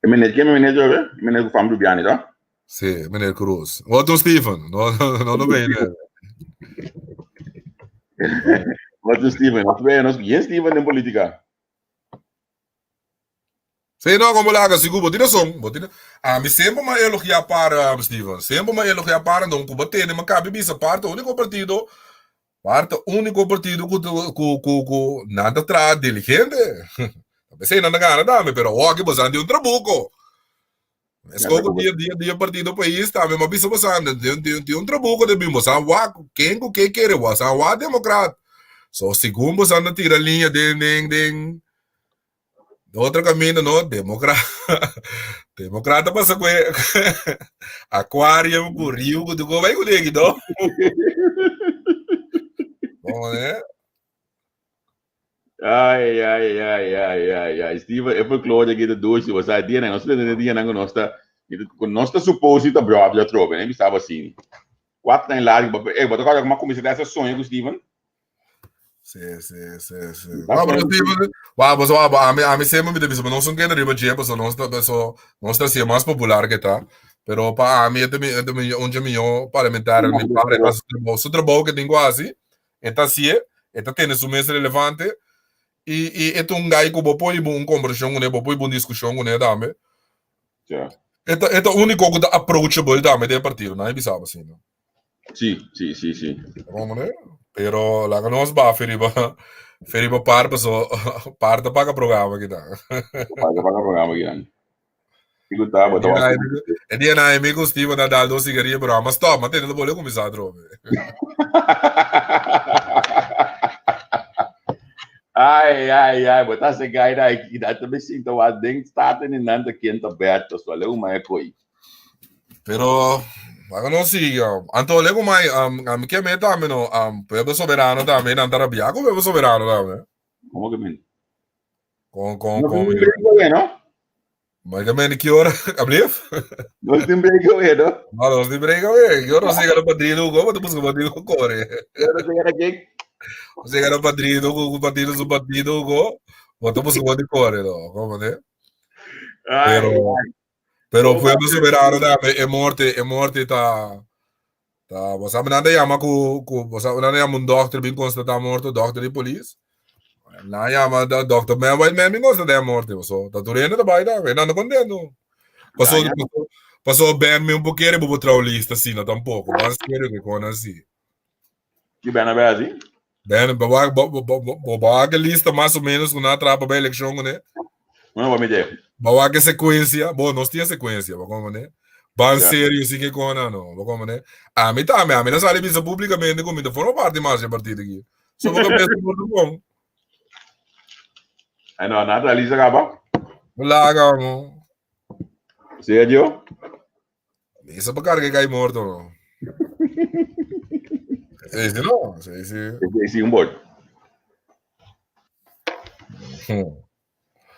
Meneer, joh, meneer van Dubiani, tá? Sim, meneer Cruz. Outro Steven, não bem, né? Outro Steven, nós bien Steven em política. Sim, não, como lá, se cubo, tira som, me sempre uma elogia para Steven, sempre uma elogia para não cubo ter, mas cabe bisa parte único partido com nada atrás diligente. Sei não gana dame, pero hoje você anda trabuco. Es como dia partido país tá, mas bisa você anda de trabuco de bimbo, sa wa quem que quer wa sa wa democrata. So segundo você anda tira linha ding outro caminho no democrata. Democrata passa com aquário, com rio, com tudo vai com ele, não? Bom, né? Ai. Steven, eu verkloor aqui de dois, você sabe, dia, nós temos dia não nós tá suposto tá bravo já troca, né? Estava assim. Quatro tem lá, vou tocar uma comissão dessa sonha com Steven. Sim. Mas Steven, vamos, a mim sempre me diz, mas não sou quem arriba de época, não está assim mais popular que tá. Pero para mim é onde meu parlamentar, me parece, o trabalho que tem quase, está assim, está tendo sua mesa relevante. E é gajo que pode uma conversação, pode uma discussão, dame. É o único que é approachable dame do partido, não é bizarro assim, não? Sim. Vamos, né? Pero lá que nós vamos feriba parte para o programa aqui, tá? Paga programa aqui, Fico tá, botar é dia na amigo Steven na dar doce cigarinha, bro, mas stop, mas tem não vou começar a droga. Ai, botar essa gaira aqui, dá também sinto a dentro está tendo nada quente aberto, só leu uma coi. Pero lá não siga, anto lego mai que meta meno pebo soberano também na Tarabia, como pebo soberano também. Como que men? Com não? Mas que men que hora, abriu? Nós tem break away, não? Nós tem break away, eu não sei que era padrinho, como tu busca padrinho corre. Eu não sei era quem. Você era padrinho, o partido, botamos o de corre, não, como né? Pero foi o soberano da é morte tá você nada chama você nada chama doctor bem constatar morto, doctor de polícia. Não chama doctor man white man bem constatar morte, você tá turendo da baida, não contendo. Passou bem me pouquinho, vou botar o lista assim, não tampouco, mas quero que com assim. Que bem na verdade. Bem, bawa que lista mais ou menos na trapa para eleição, né? Não vou me der. Bawa que sequência, bom, nós tinha sequência, como né? Ban sério, sim que com não, como né? A mim não sabe bisa publicamente como ainda forma parte mais do partido aqui. Só vou cabeça muito bom. Aí não, nada ali já acaba. Lá, calma. Sério? Isso para carregar cai morto, não. Esse não, esse. Esse bot.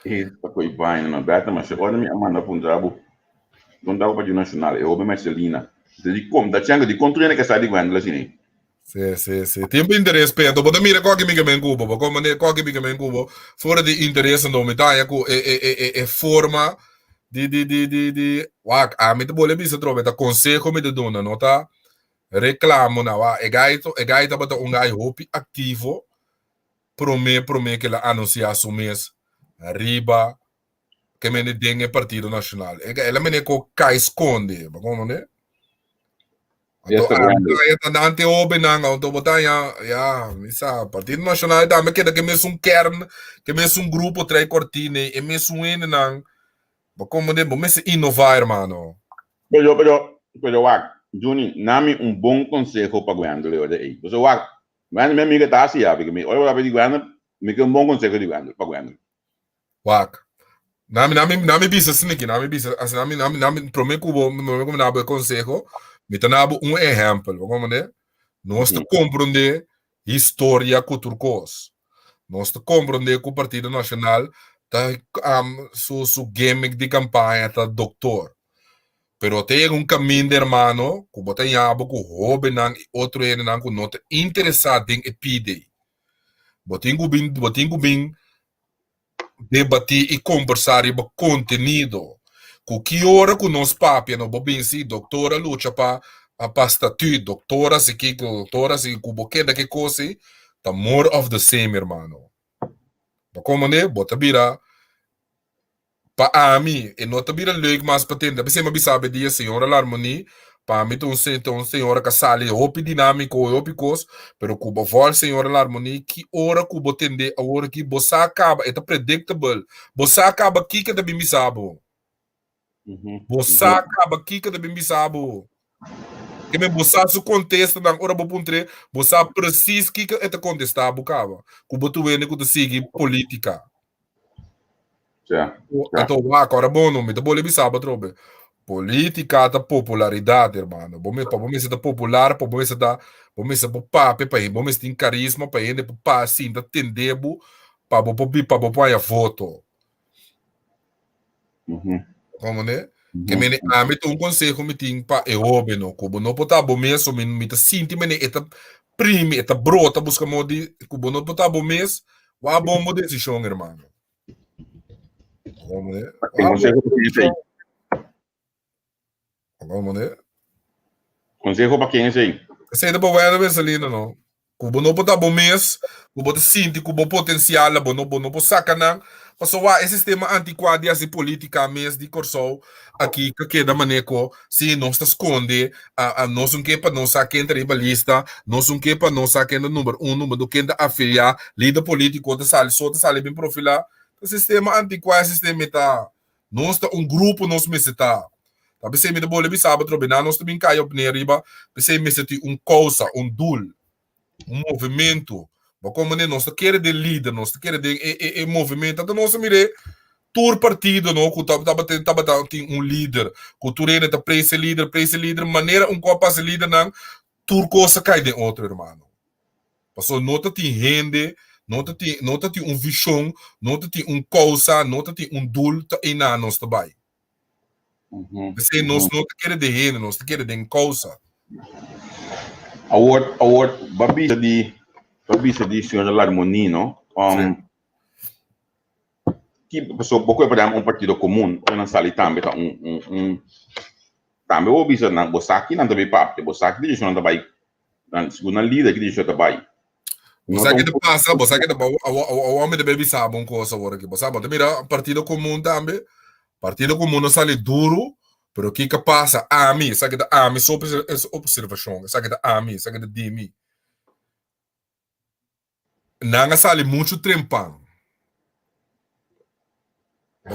Esta coi vai na beta, mas agora me manda para trabo. Não dá para o nacional, eu vou Marcelina. De como da changa de controle que está de guarda assim. Sim. Tempo interesse perto, mas mira qual que me em Cuba, como né, qual que me em Cuba, fora de interesse não me tá, é forma de a mim te boleh bisa trobe, tá conselho me de dona, não tá? Reclamo na wa e gaita bata um gai hopi ativo prome que ela anunciar su mês riba que me dengue partido nacional ela me ko kai esconde como né então ante oben nang auto botar ya misa partido nacional da me queda que mes um kern que mes um grupo trai cortine e mes um ene nang como né mes inovar mano pero wak Juni, nami um bom conselho para Guandole hoje aí. Você vai, minha amiga tá assim, porque me olha para Guandole, me quer um bom conselho de Guandole para Guandole. Wak, Nami bisa sniki, nami bisa, as nami prome kubo, me nabo consejo, me nabo um exemplo, como né? Nós te compreender história culturcos. Nós te compreender que o Partido Nacional tá su gimmick de campanha tá doutor. Pero tem caminho de hermano, que botem abo que hobby nang outro ene nang que não te interessado em epide. Botem gubin debater e conversar sobre conteúdo. Que hora que nós papi no bobin si doutora luta para statu, doutora se que doutora se cubo que daqui coisa, tá more of the same, irmão. Como né? Bota bira para mim, e não tá bira leuk mas patente. Você me sabe dia senhora Larmoni, para mim um senhora que sale hopi dinâmico, hopi cos, pero cubo vol senhora Larmoni que hora cubo tende a hora que bossa acaba, é predictable. Bossa acaba aqui que tá bem sabo. Bossa acaba aqui que tá bem sabo. Que me bossa su contesta na hora bo puntre, bossa preciso que é te contestar bocava. Cubo tu vende que tu sigue política. Então, agora bom nome, tá bom le bisaba trobe. Política da popularidade, irmão. Bom se tá popular, bom se tá papi, para bom se tem carisma, para ele para assim, tá tendebo, para bom para voto. Como né? Que me ame conselho me tem para eobeno, como não botar bom mesmo, me tá sinti me eta prime, eta brota busca modi, como não botar bom mês, wa bom decisão, irmão. Como né? Consejo para quem é aí? Sei da boa da salina não. Cubo não botar bom mês, cubo sinti cubo potencial, não saca não. Passou esse sistema antiquado e política mês de corso aqui que da maneco se não está esconde a nós que para não saque tribalista, nós que para não saque número 1, número que da afiliar, líder político da sala bem profilar. O sistema antiquado, sistema tá nós tá grupo nós me está. Você me dá bola bisaba trobinar, nós também cai op neriba, você me sente causa, dul, movimento. Como nós queremos de líder, nós queremos de movimento, então nós mire tur partido, não, que tem líder, que tu rende tá prece líder, maneira copa se líder não, tur coisa cai de outro irmão. Passou nota tem rende, nota tem visão, nota tem causa, nota tem dul, tá e na nós também. Você nós não queremos de rende, nós queremos de causa. Award babisa di senhora Larmoni, no? Que pessoa pouco para partido comum, não sali também tá também o bisa na bosaki não também papo, bosaki diz não também, na segunda líder que diz também. Bosaki de passa, bosaki de o homem de baby sabe coisa agora que bosaki, mas mira partido comum também, partido comum não sali duro. Pero que passa a mim, sabe da a mim só observação, sabe da a mim, sabe da de mim. Nanga sale muito trempão.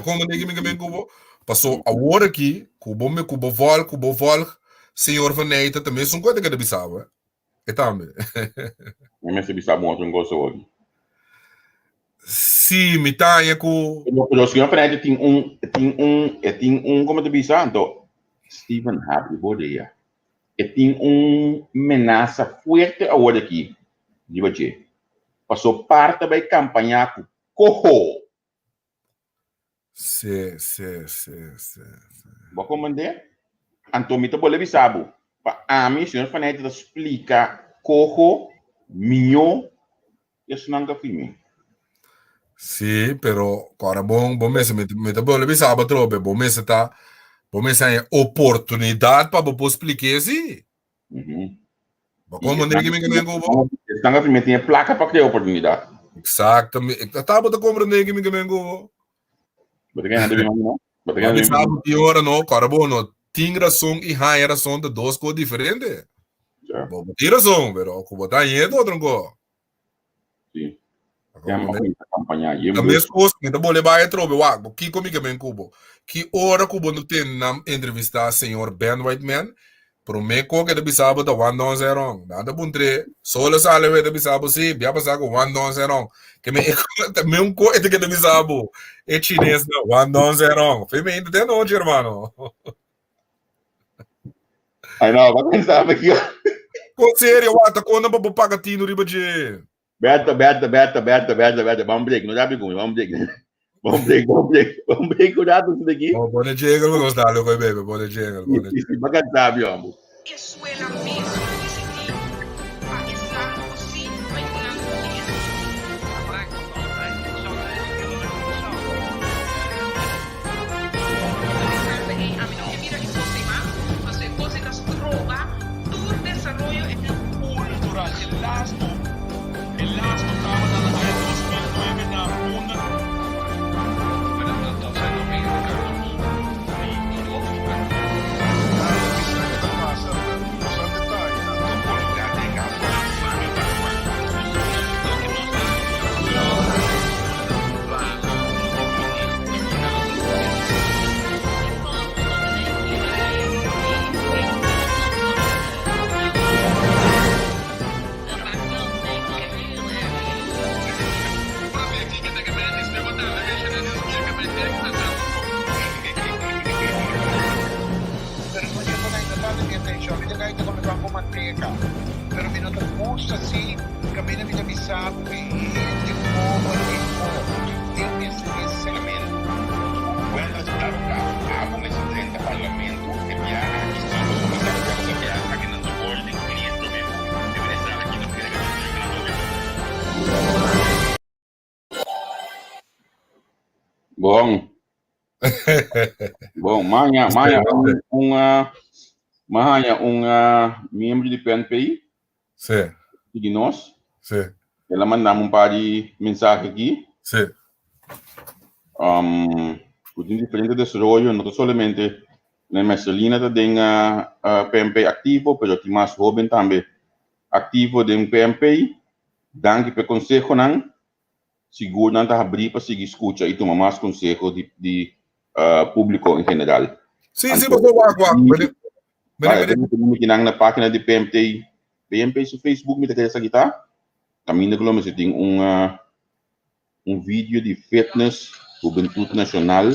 Como ninguém me cubo, passou a hora aqui, cubo vol, senhor Vaneita também são coisas que deve saber. É também. Mas se bisa muito gosto hoje. Sim, me tá aí com. O senhor Vaneita tem como te bisa, então Stephen Happy Bodeia. E tem ameaça forte a hora aqui, de você. Passou parte da campanha com Coho. Sim. Vou comandar? Então, me tô sabe. Para mim, o senhor Vaneita explica Coho, minho, isso não é filme. Sim, pero agora bom mês me tá bom le sabe trobe, bom mês é oportunidade para você explicar assim. Como ninguém me go. Estão a filme tem placa para criar oportunidade. Exatamente. Tá bom compreender que me go. Mas sabe que hora não, cara bom, não tem razão e há razão de duas coisas diferentes. Bom, tem razão, pero como tá aí é outro go. Sim. A mesma coisa, me dá bom levar trobe, que comigo me cubo. Que hora cubo não tem na entrevista senhor Ben Whiteman, Pero me ko que de bisabo da 1-0. Nada buntre. Solo sale we de bisabo si. Bia pasa ko 1-0. Que me me um ko ete que de bisabo. É chinês na 1-0. Foi me ainda não, irmão. Ai, não, vai pensar aqui. Com sério, tá quando eu pagar tino riba de. Berta. Vamos break, não dá bem, vamos break, cuidado com isso daqui. Bom jingle, não está, logo bebe, bom jingle. Vai cantar, meu amor. Escuela mesmo, esse tipo. Pakistanos sim, mas não mira que você más, hacer cosas das drogas, tu desarrollo en el Cultural. El lazo estaba dando año 2009 na una. Maar dat zijn nog meer Carlos. Die opgespeeld. Pero no llevo na idade que tem show, ainda gaita como banco manteca. Pero minuto gusta assim, caminha minha missão e de como tem esse Parlamento. Quando está o carro, com esse 30 parlamento, que viaja aqui, só os comissários que viaja aqui na ordem, cliente mesmo, deve estar aqui no que Bom. Bom, manhã membro de PNPI, Sim, de nós, sim, ela mandamos par de mensagem aqui, sim. com diferentes desarrollos, não somente na Messelina tem PNP ativo, mas tem mais jovem também ativo de PNPI, danke pelo consejo, não, seguro não está abrir para seguir escuta e tomar mais consejo de público em geral. Sim, mas eu aguardo. Tem na página de PMP no Facebook, me interessa aqui, tá? Também não se tem vídeo de fitness, juventude nacional.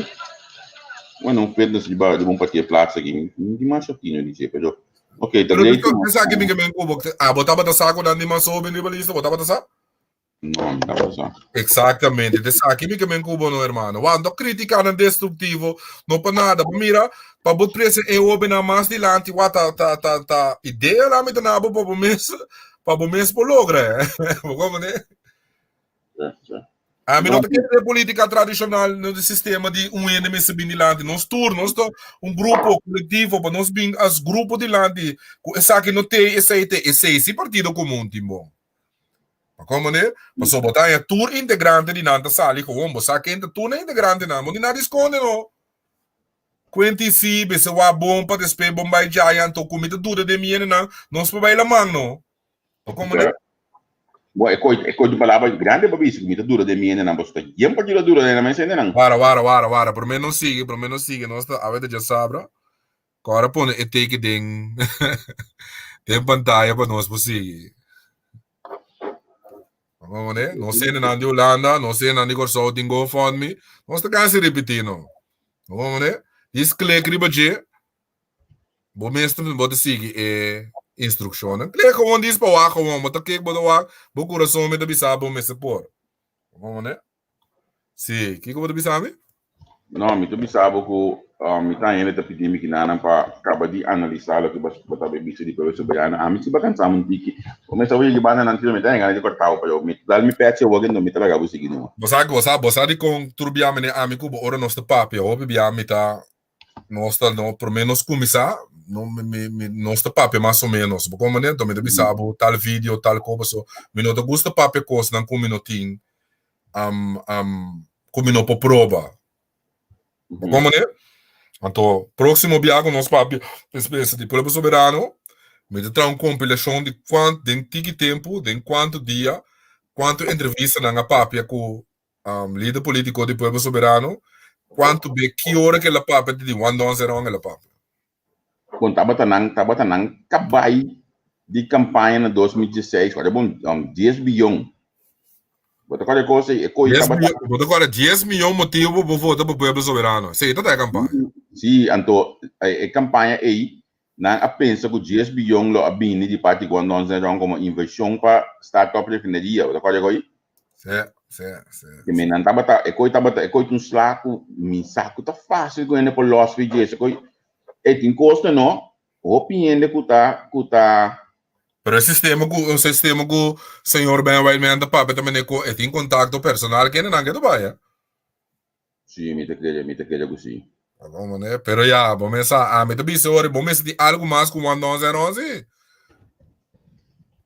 Bueno, fitness de bom partido plaza aqui, de mais aqui, não dizer, mas ok, também. Mas aqui me que cubo, botava da saco na animação bem ribalista, botava da saco? Não, não dá para. Exatamente, de aqui me que me cubo no hermano. Quando crítica não destrutivo, não para nada, mira, para botar preço eu oben na mais de lante, tá ideia lá me tá na para o mês por logra, como né? A mim não tem política tradicional no sistema de ano se bem de lante, nós turnos, grupo coletivo para nós bem as grupo de lante, essa aqui não tem esse partido comum, timbo. Como né? Mas só botar a tour integrante de nanta sali com você que entra tour integrante não, mas nada esconde não. Quanti si be se wa bom para despe bombay giant to comida dura de mim não, nós para bailar man não. Como né? Bom, é coisa de palavra grande para isso, comida dura de mim não, você tem tempo de dura de mas ainda não. Para, por menos sigue, nós tá a ver já sabra. Agora põe e take ding. Tem pantalla para nós seguir. Vamos né? Não sei na de Holanda, não sei na de Corso de GoFundMe, nós tá cansa repetindo. Vamos né? Isso clique riba de bom mesmo pode seguir instrução. Clique como diz para o como mas que pode o coração me dá bisabo me sepor. Vamos né? Sim, que como bisabe? Não, me bisabo que me tá ainda pedindo que nada para acabar de analisar o que você botar bem de coisa sobre a mim se bacança muito que começa a ver que bana não me tem ganas de cortar para eu me dar me pede eu vou me traga o seguinte. Você de com turbiame né amigo ora nosso papo eu biame tá nós tá no por menos começar não nosso papo mais ou menos como né também deve saber tal vídeo tal coisa me não gosta papo coisa não com minutinho como não por prova como né então próximo viagem nosso papo espécie de povo soberano me dá uma compilação de quanto de tempo de quanto dia quanto entrevista na papo com líder político do povo soberano quanto be que hora que ela papo de 1-0 ela papo quando estava tanang cabay de campanha na 2016, olha bom, 10 bilhões. Bota qualquer coisa, e coi tava agora 10 milhões motivo para votar para o povo soberano. Sim, toda a campanha. Sim, então a campanha aí não pensa que 10 bilhões lo abini de parte quando nós não como inversão para startup refineria, bota qualquer coisa. Sim. Que me não tava e coi um saco, mi saco tá fácil com ele por loss fee, coi tem custo não, opinião que tá Pero o sistema que o senhor Ben Whiteman papo também tem contato personal que não é do baia. Sim, me te queria assim. Vamos, né? Pero já, vamos começar a me também ora, vamos começar de algo mais com 11.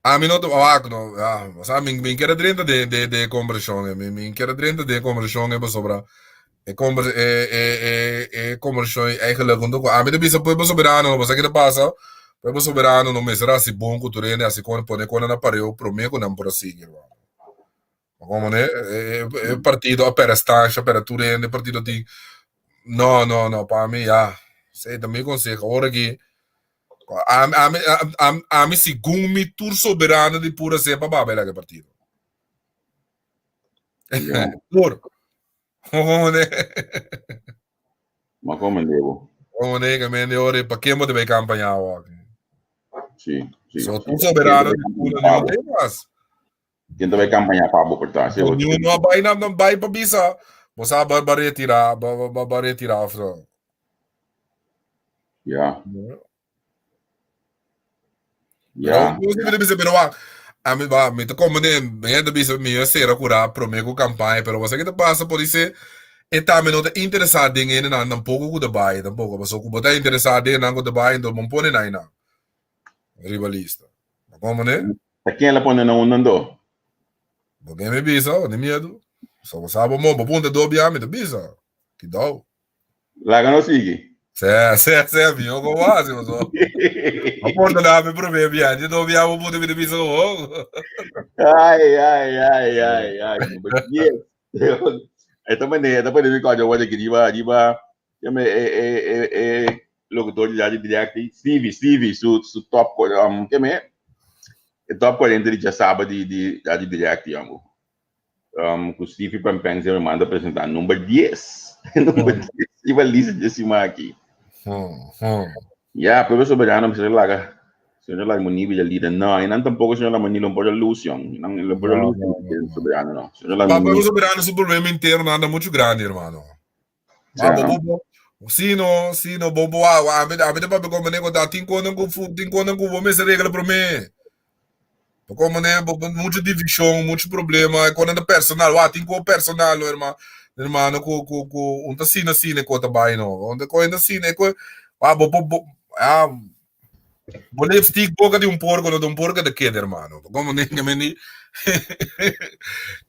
A mim não não, sabe, me quer dentro de conversão, me quer dentro de conversão é para sobrar. Conversão eigenlijk a mim também se pode soberano, você que passa. Poi soberano non mesera si buon culturale a si pone con una pareo pro me con un po' seguir. Come è partito per stanza per turende partito di no para me ya sei da me consegue ora che a me si gumi tour soberano di pura sepa babela che partito. Pur. Ma come devo? Come che me ne ore pa che mo deve campagnare. Sì. So tu soberano di pura non tem mais. Quem vai campanhar para por trás? Não vai não vai para bisa. Você vai retirar, after. Yeah. Pero a mí va, me tocó me da bisa me ser curar pro me com campanha, pero você que te passa por isso e também não te interessado em ele não pouco com debai, tampouco, mas o que tá interessado em não com debai, então não põe nada. Rivalista. Como né? A quem ela põe não andando? Porque me bisa, nem medo. Só sabe mo, ponta do biame da bisa. Que dá. Lá não sigue. Sé, viu como faz, mas ó. A porta lá me prove biame, do biame ponta me bisa. Ai. Yes. Ito man me kaya wala di ba? Locutor de direct Stevie su top top 40 de sábado de direct com Stevie Pampeng me manda apresentar número 10 e vai lista de cima aqui pero soberano me se laga senhor lá no nível de líder não e não tampouco senhor lá manilo por ilusão não por ilusão soberano não senhor lá mas soberano é um problema interno nada muito grande irmão Sino, bobo, a me da como nego da tem quando vou me regra para mim. Como né, muita divisão, muito problema, quando é personal, tem com personal, irmão, com tá sina com tá bem não. Onde com ainda sina com vou lipstick boca de porco, não de porco de que, irmão. Como né, que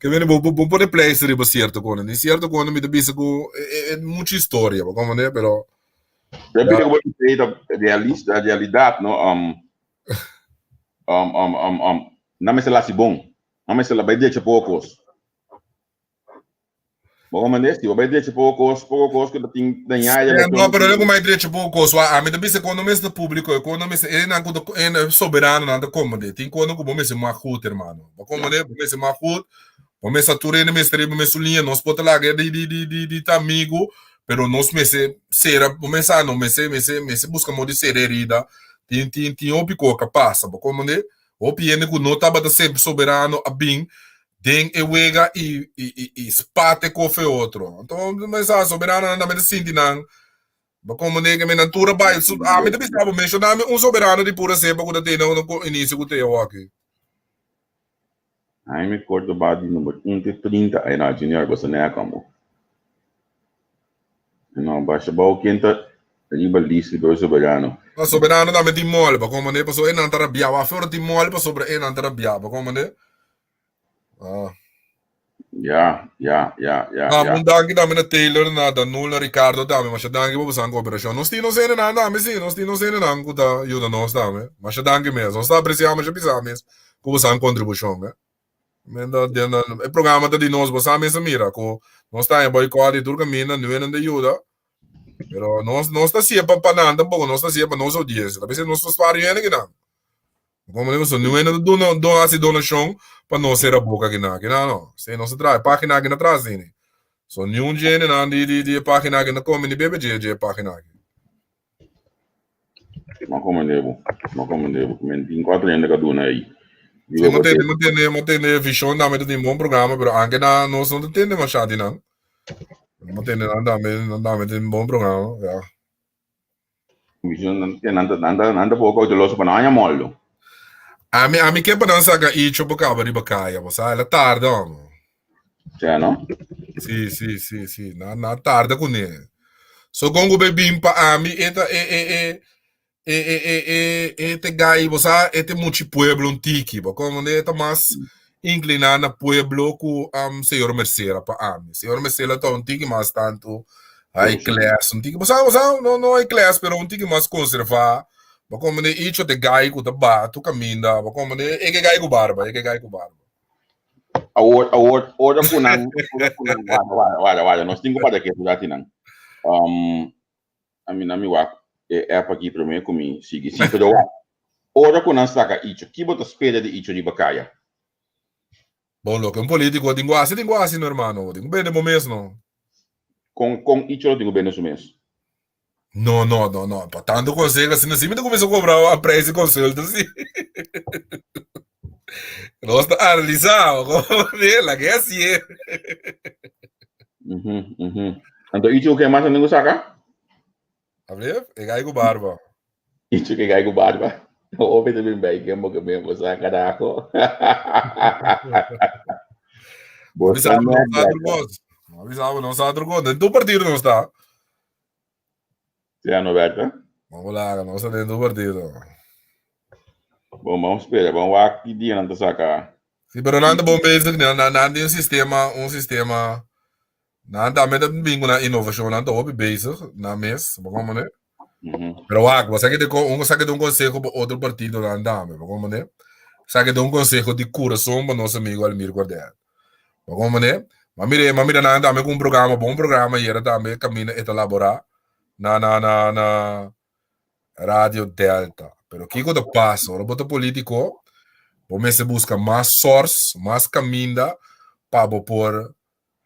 me vou pôr place riba certo quando me debisa com muita história, como né, pero deve que você tem a realidade, não não me se lá se bom, não me se lá vai deixar poucos. Bom, mas se vai deixar poucos que tem ganhar. Não, pero não mais deixar poucos, a me debisa quando me está público, quando me é soberano nada como de, tem quando como me se machuta, irmão. Como né, me se machuta, me saturei me estrebe me sulinha, nós pode lá de amigo, pero nós me se será, começar não me se busca modo de ser herida, tem o pico capaz, como né? O piene que não estava sempre soberano a bem, tem e wega e spate cofe outro. Então, mas a soberano anda me senti não. Como nega me natura vai, a me também estava mencionando soberano de pura cepa que tem no início que tem aqui. Ai me corto badi número 130 aí na junior você não é como. Não baixa bom quinta ali balista do soberano. O soberano também tem mole, como né, passou não tarabiava, fora tem mole para sobre não tarabiava, como né? Ja. Danke também na Taylor nada, nula Ricardo também, mas danke para você cooperação. Nós temos nada, mas sim, nós temos nada que tá ajuda nós também. Mas danke mesmo, nós apreciamos já pisamos com você contribuição, né? O programa de nós você mesmo mira, com nós tá em boicote e tudo caminho, não é nada ajuda. Pero não está siapa panan tampoco, não está siapa nossa audiência. Talvez não está svariando que não. Como eu sou, não é dona assim donação para não ser a boca que não. Se não se traz página que não traz né. So nenhum gene não de página que não come de bebê de página. Não comandebo. Tem 4 anos que eu dou aí. Sim, mantém visão da meta de um bom programa, pero anche não são entende machado não. Mantém nada de um bom programa, já. Visão nanda pouco de los para não mollo. A mim que para não sacar isso por causa de bacaia, você ela tarde, homem. Já não? Sim, na tarde com ele. So gongo bebim pa ami este gai, você este muito pueblo antiki, como ele mais inclinado na pueblo com senhor Merceira pa ami. Senhor Merceira tá antiki mais tanto a classe antiki. Você não é classe, pero antiki mais conservar. Como ele isso de gai com da tu caminha, como ele é que gai com barba. Ora kunang wala nós temos para que tudo atinang a mim wa é para aqui primeiro comi sigue pero ora kunang saca isso que bota espera de isso de bacaia bom lo que um político tenho assim no hermano tenho bem de momento não com isso tenho bem no mês não para tanto consegue assim assim me começou a cobrar a preço consulta assim nós está analisando como ela que é assim então isso que mais não saca Abre, é gai com barba. Isso que gai com barba. O bem bem que mo que mesmo saca daco. Avisava não sabe o dentro do partido não está. Já não verta. Vamos lá, não está dentro do partido. Bom, vamos esperar, vamos lá que dia não saca. Sim, pero nada bom basic, nada um sistema nada me bingo na inovação nada hobby basic na mês, como né? Pero você que de um conselho para outro partido lá andame, como né? Sabe de um conselho de coração para nosso amigo Almir Cordeiro. Como né? Mas mira nada andame com bom programa e era também caminha e elaborar na Rádio Delta. Pero que coisa passa, o boto político, você se busca mais source, mais caminho para por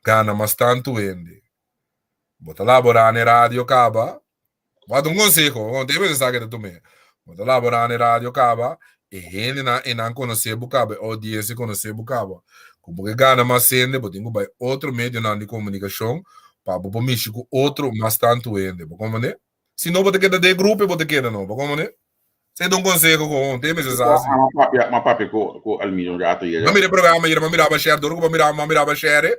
gana mas tanto ende. Bota laborar na rádio caba. Bota um conselho, não tem que saber também. Bota laborar na rádio caba e ele não conhece bucaba, audiência conhece bucaba. Como que gana mas ende, bota vai outro meio de comunicação para por mexer com outro mas tanto ende. Como né? Se não bota queda de grupo, bota queda não. Como né? Se dá um conselho com tem que saber. Mas papi com Almir já tô aí. Mas mira programa, mas mirava share, duro como mirava share.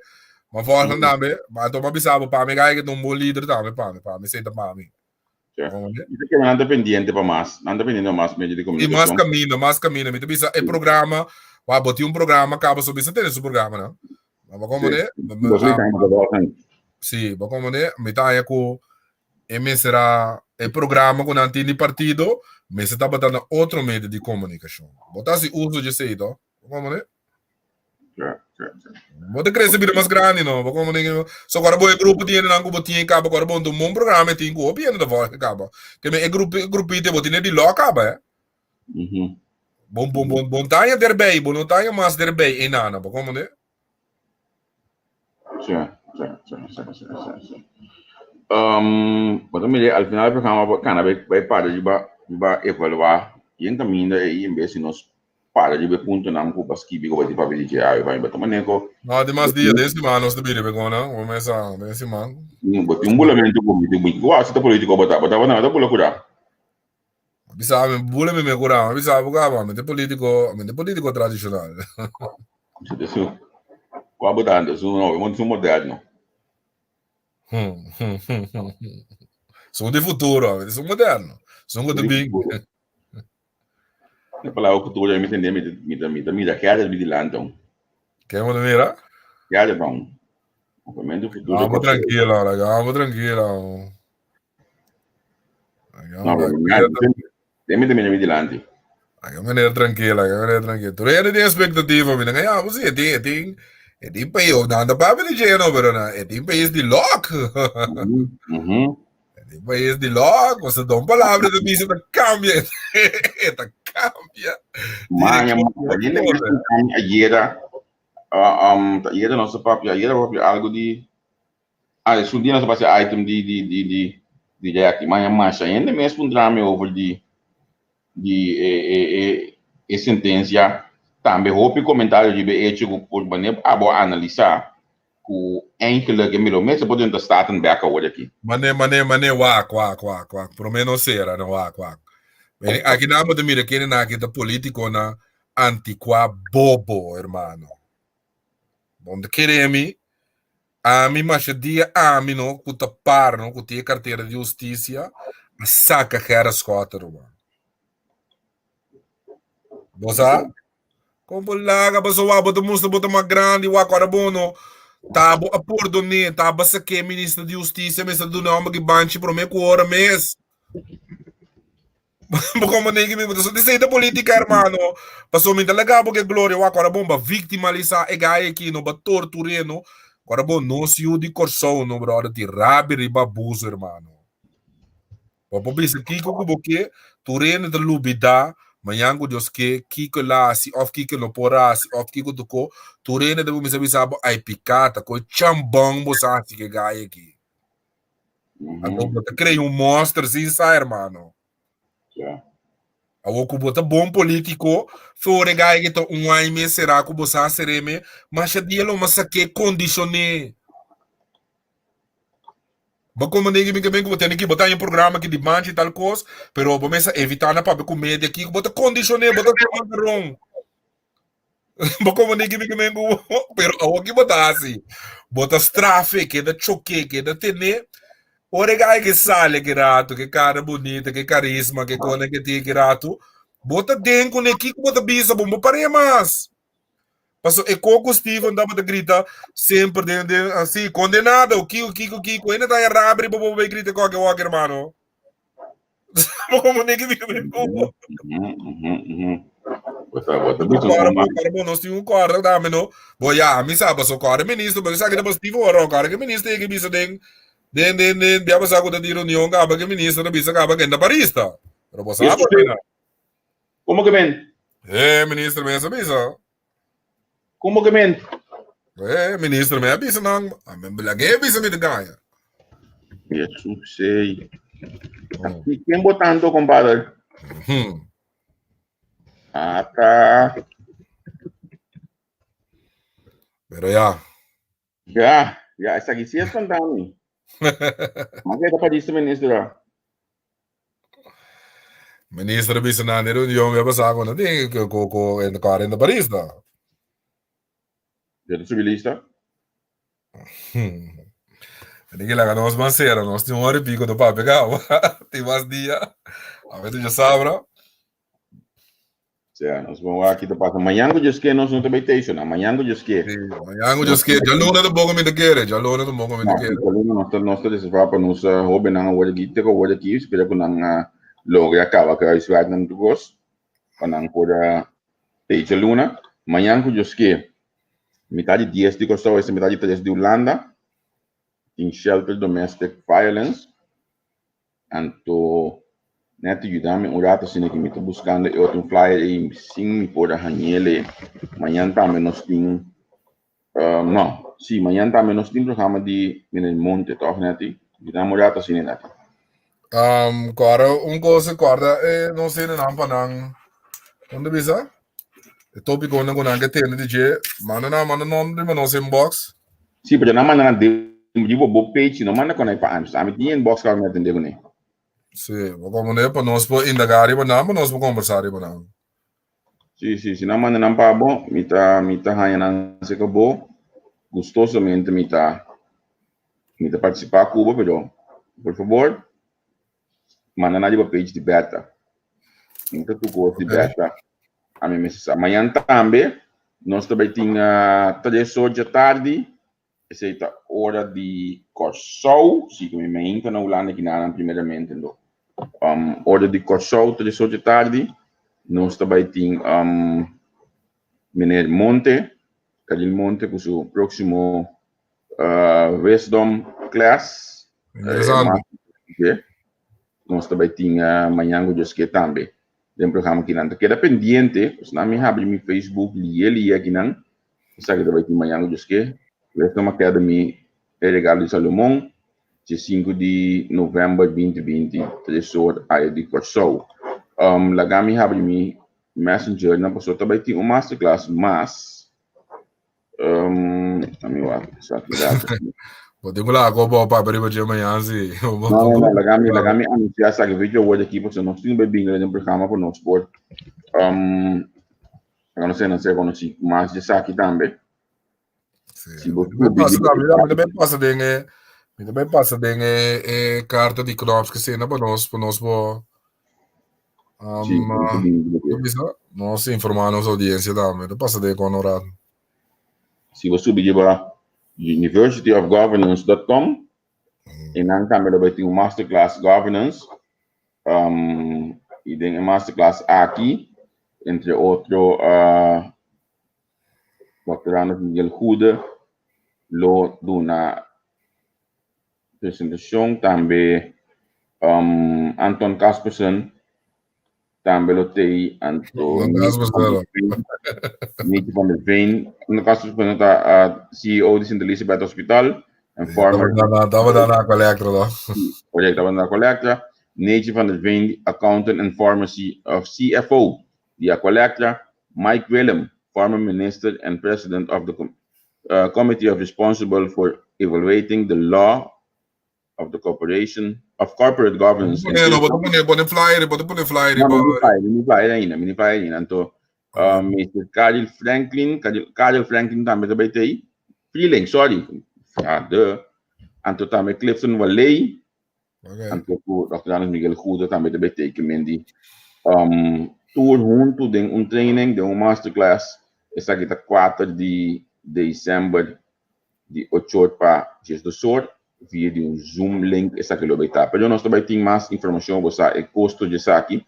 Mas volta também, mas tô babisabo para me ganhar que um bom líder também para me senta para mim. Isso que não dependente para mais, não dependendo mais meio de comunicação. E mais caminho, me bisa é programa, vai botar programa, acaba sobre isso tem esse programa, não? Mas como né? Sim, como né? Me tá aí com será é programa com antigo de partido, mas está botando outro meio de comunicação. Botar se uso de sei, como né? Bota crescer bem mais grande, não? Como ninguém. Só agora o grupo tinha não que botinha acaba agora bom um programa tem que ouvir ainda volta acaba. Que é grupo tem botinha de lá acaba, é? Bom tá der bem, bom tá mais der bem e nada, como né? Sim. Bota me al final do programa kana vai para de ba evaluar e encaminha e em vez de nós para de ponto não com baski bigo vai para ver aí vai botar maneco não de mais dia desse mano os de bire pegona começa desse mano um bulamento muito gosta da político botar não da política sabe bula me cura sabe gaba mente político tradicional isso qual botando isso não muito moderno são de futuro são moderno são de big Falar o futuro eu me entender me da queda de lantam. Que maneira? Já bom. Obviamente o futuro. Vamos tranquilo, vamos tranquilo. Tem de lante. Que maneira tranquila. Tu tem expectativa, me ganhar, você tem país, não dá para ver de não, pero é tem país de lock. Depois de logo, você dá uma palavra de mim, você cambia. Cambia. Manhã, ainda ayer nosso papo, ayer algo de isso dia nós passei item de Jack, manhã mais ainda mesmo um drama over de sentença também hope comentário de BH por banner abo analisar com enkele gemelo mesmo podem estar starten back over aqui. Mané, wak. Por menos era, não wak. Aqui na de mira, que na aqui da político na antiqua bobo, hermano. Onde queremos, a mim mas dia a mim não, que tá par, não, que tinha carteira de justiça, a saca que era escota, irmão. Bosa? Como lá, mas o abo do mundo bota uma grande, o agora bono. Tabo a por do ne, tabo sa que ministro de justiça, mas do não que banche pro me hora mês. Como nem que me botou de da política, hermano. Passou me legal porque glória, o agora bomba victimalizar e gai aqui no tortureno. Agora bom, não se o de corção, no brother, de rabi riba abuso, hermano. Papo bisa kiko ko que tureno de lubida. Manyango Dios que kiko lá se off kiko no pora se off kiko do ko turene de me sabe sabo ai picata com chambão bosa que gai aqui. Então bota crei monstro sem sai hermano. A oku bota bom político fora gai que to ai me será que bosa sereme mas dia lo mas que condicione. Mas como ninguém me que botar aqui botar em programa que demande tal coisa, pero começa a evitar na para comédia aqui, bota condicionar, bota camarão. Mas como ninguém me que pero aqui botar assim, bota strafe, que da choque, que da tene, ora que sale que rato, que cara bonita, que carisma, que cone que tem que rato, bota dentro aqui, bota bisa, bomba para mais. Passou e coco Steve andava de grita sempre assim condenado o Kiko ainda tá errado e bobo vai grita qualquer walker hermano como nem que me nós tínhamos corda da meno boia me sabe só corda ministro mas sabe que depois Steve ora cara que ministro que bisa den dia passar com da reunião gaba que ministro da bisa gaba que na barista pero você sabe como que men ministro mesmo bisa. Como que men? Ministro, me avisa não. A mim belage avisa me de ganha. Eu sei. E quem botando, compadre? Ah, tá. Pero ya. Já, essa aqui sim é espontâneo. Mas é para isso, ministro. Ministro, avisa na reunião, me avisa agora, tem que co en cara na barista. Já estou lista. Ninguém lá nós mancera, nós temos hora e pico do papo, tem mais dia. A ver já sabe, Nós vamos aqui do papo. Amanhã eu disse que nós não também tem isso, amanhã eu disse que. Amanhã eu disse que já luna do bogo me de querer, já luna do bogo me de querer. Nós estamos para nos hobby na hora aqui, espero que não logo acaba que isso vai não gosto. Para não poder ter a luna. Amanhã eu disse que metade 10 de Kosovo e metade 3 de Holanda em shelter domestic violence. Anto neto ajudar-me um rato assim que me estou buscando outro flyer e sim por a Haniele. Amanhã também nós temos não, sim, amanhã também nós temos programa de Monte, toch neto? Ajudar-me um rato assim neto. Cara, coisa corda não sei o nome para não. Onde bisa? O tópico não que tem DJ, manda nome de nosso inbox. Sim, porque não manda de bobo page, não manda quando é para antes. A minha inbox que eu atender com ele. Sim, vamos para nós para indagar e para nós para conversar e para não. Sim, não manda não para bom, me tá ganhando se que bom, gostosamente me tá participar a Cuba, pero por favor, manda na page de beta. Então tu gosta de beta. A minha mensagem. Amanhã também, nós também temos 3 horas da tarde, essa é a hora de Kosovo, se que me mainta na Holanda que não primeiramente, hora de Kosovo, 3 horas da tarde, nós também temos Meneer Monte, Cadil Monte, com o seu próximo Wisdom Class, Okay? Nós também tinha manhã que também. Tem programa que não queda pendiente, os nami habe mi Facebook li aqui não. Sabe que também tinha manhã que Welcome Academy Regalo de Salomão, de 5 de novembro 2020, 3 horas aí de Corsou. Lagami habe mi Messenger, na pessoa também tinha masterclass, mas kami wa sa Podemos lá, como para abrir de manhã, assim. não, lagami anunciar sa vídeo hoje aqui, porque nós temos bem no programa para nós por não sei quando se mais de sa aqui também. Também passa bem carta de crops que se para nós nós informar nossa audiência também. Não passa de honorado. Se você subir para universityofgovernance.com e não também vai ter um masterclass governance e tem masterclass aqui, entre outros Dr. Anders Miguel Huda lo na apresentação também Anton Kaspersen também lo tem Anton Nicky van der Veen no Kaspersen tá CEO de Sint Elizabeth Hospital and former tava na collector tava na collector Nicky van der Veen accountant and pharmacy of CFO the collector Mike Willem former minister and president of the committee responsible for evaluating the law of the corporation of corporate governance. Pode flyer. Então, Mr. Kyle Franklin também tem Freeling, sorry. Então também Clifton Valley. Então Dr. Anders Miguel Huda também tem que mendi tour junto de training, de masterclass. Essa aqui tá 4 de dezembro de 8 para 10 do Sur via de um Zoom link essa que lo vai estar. Pero nós também tem mais informação você é custo de aqui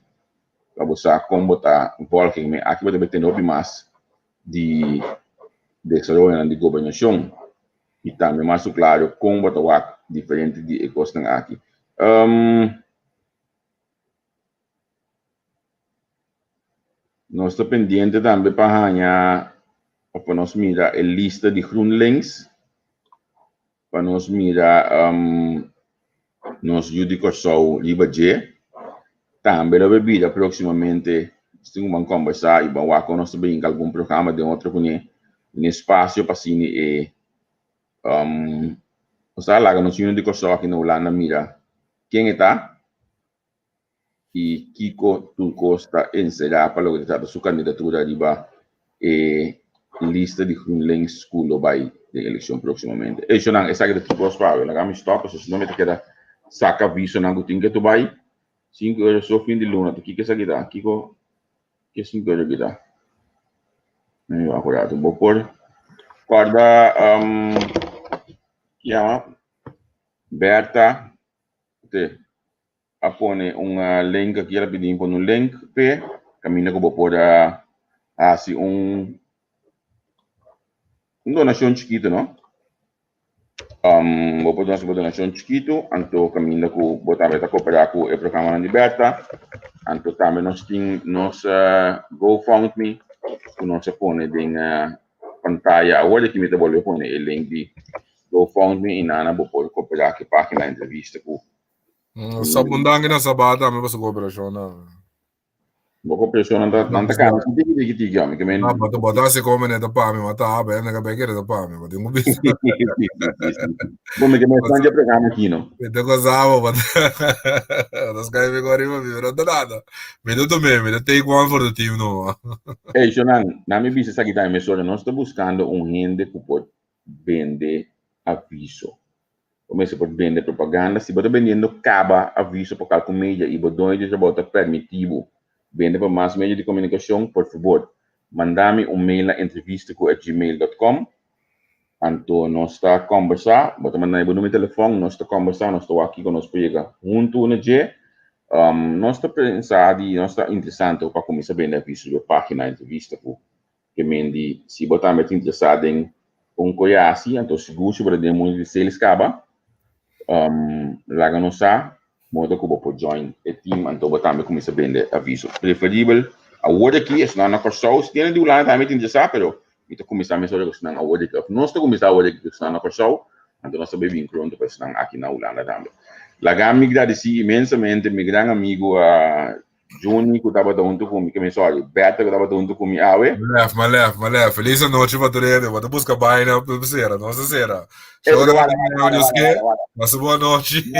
para você como botar volking me aqui vai ter novo mais de desarrollo de governação e também mais claro como botar diferente de custo aqui. Nós estamos pendientes também para nós mirar a lista de GroenLinks, para nós mirar nos Judicorsou Libaje, também a bebida proximamente, vamos conversar e vamos com nós também algum programa de outro com espaço para cine nós lá nos Judicorsou aqui na Holanda mira quem está e Kiko Tulcosta encerrar para lograr sua candidatura riba lista de GroenLinks School vai de eleição proximamente. Isso não é que de tipo para lá me stop, se não me queda saca aviso não tem que tu vai 5 horas só fim de luna, tu que essa aqui Kiko que 5 horas aqui dá. Eu agora tu vou por guarda que é Berta te apone link aqui rapidinho por link p caminho que vou por assim donação chiquito, não? Vou botar uma donação chiquito, então caminho que botar para cooperar com o programa de Berta, então também nós temos GoFundMe, que nós põe na pantalla, agora que me está bolando põe o link de GoFundMe e nada vou poder cooperar com a página da entrevista com Sabundang na sabata, may basta kooperasyon na. Boko presyon nanta ka, hindi kami kami. Bata si komen ito pa, may mata ba, nagabekir ito pa, may mati mo bis. Bumi kami sanja programa kino. Ito ko sawa, bata. Tas kaya may kori mo, pero nada. Minuto take one for the team, no. Yo nami bisa sa kita emisora, no está buscando un gente que pode vender aviso. Como se pode vender propaganda, se você vendendo caba aviso para qualquer mídia e você já bota permitivo vende para mais meios de comunicação, por favor, mandame mail na entrevista@gmail.com. Então nós está conversar, bota mandar o número de telefone, nós está conversar, nós está aqui com nós pega junto na dia. Nós está pensando e nós está interessante para começar a vender aviso da página entrevista que mendi se botar mais interessado em coisa assim, então seguro sobre o demônio de sales caba. Lá nós modo que vou join o team então botar me começar a vender aviso preferível a hora aqui é não na corção se tem de lá também tem de saber pero então começar a me sobre que não a hora que nós estamos começar a hora que não na corção então nós sabemos bem pronto para não aqui na Holanda também la gama me agradeci imensamente meu grande amigo Johnny que estava junto comigo que me sorry Beto que estava junto comigo Malef. Feliz noite para todos. Vou buscar baina para você, não se será. Mas boa noite.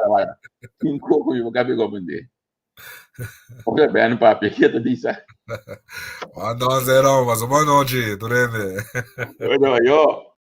Wala. Cinco comigo gabi gomende. Ok, bem para pequeno tu disse. Não, zero, mas boa noite, Turende. Yo.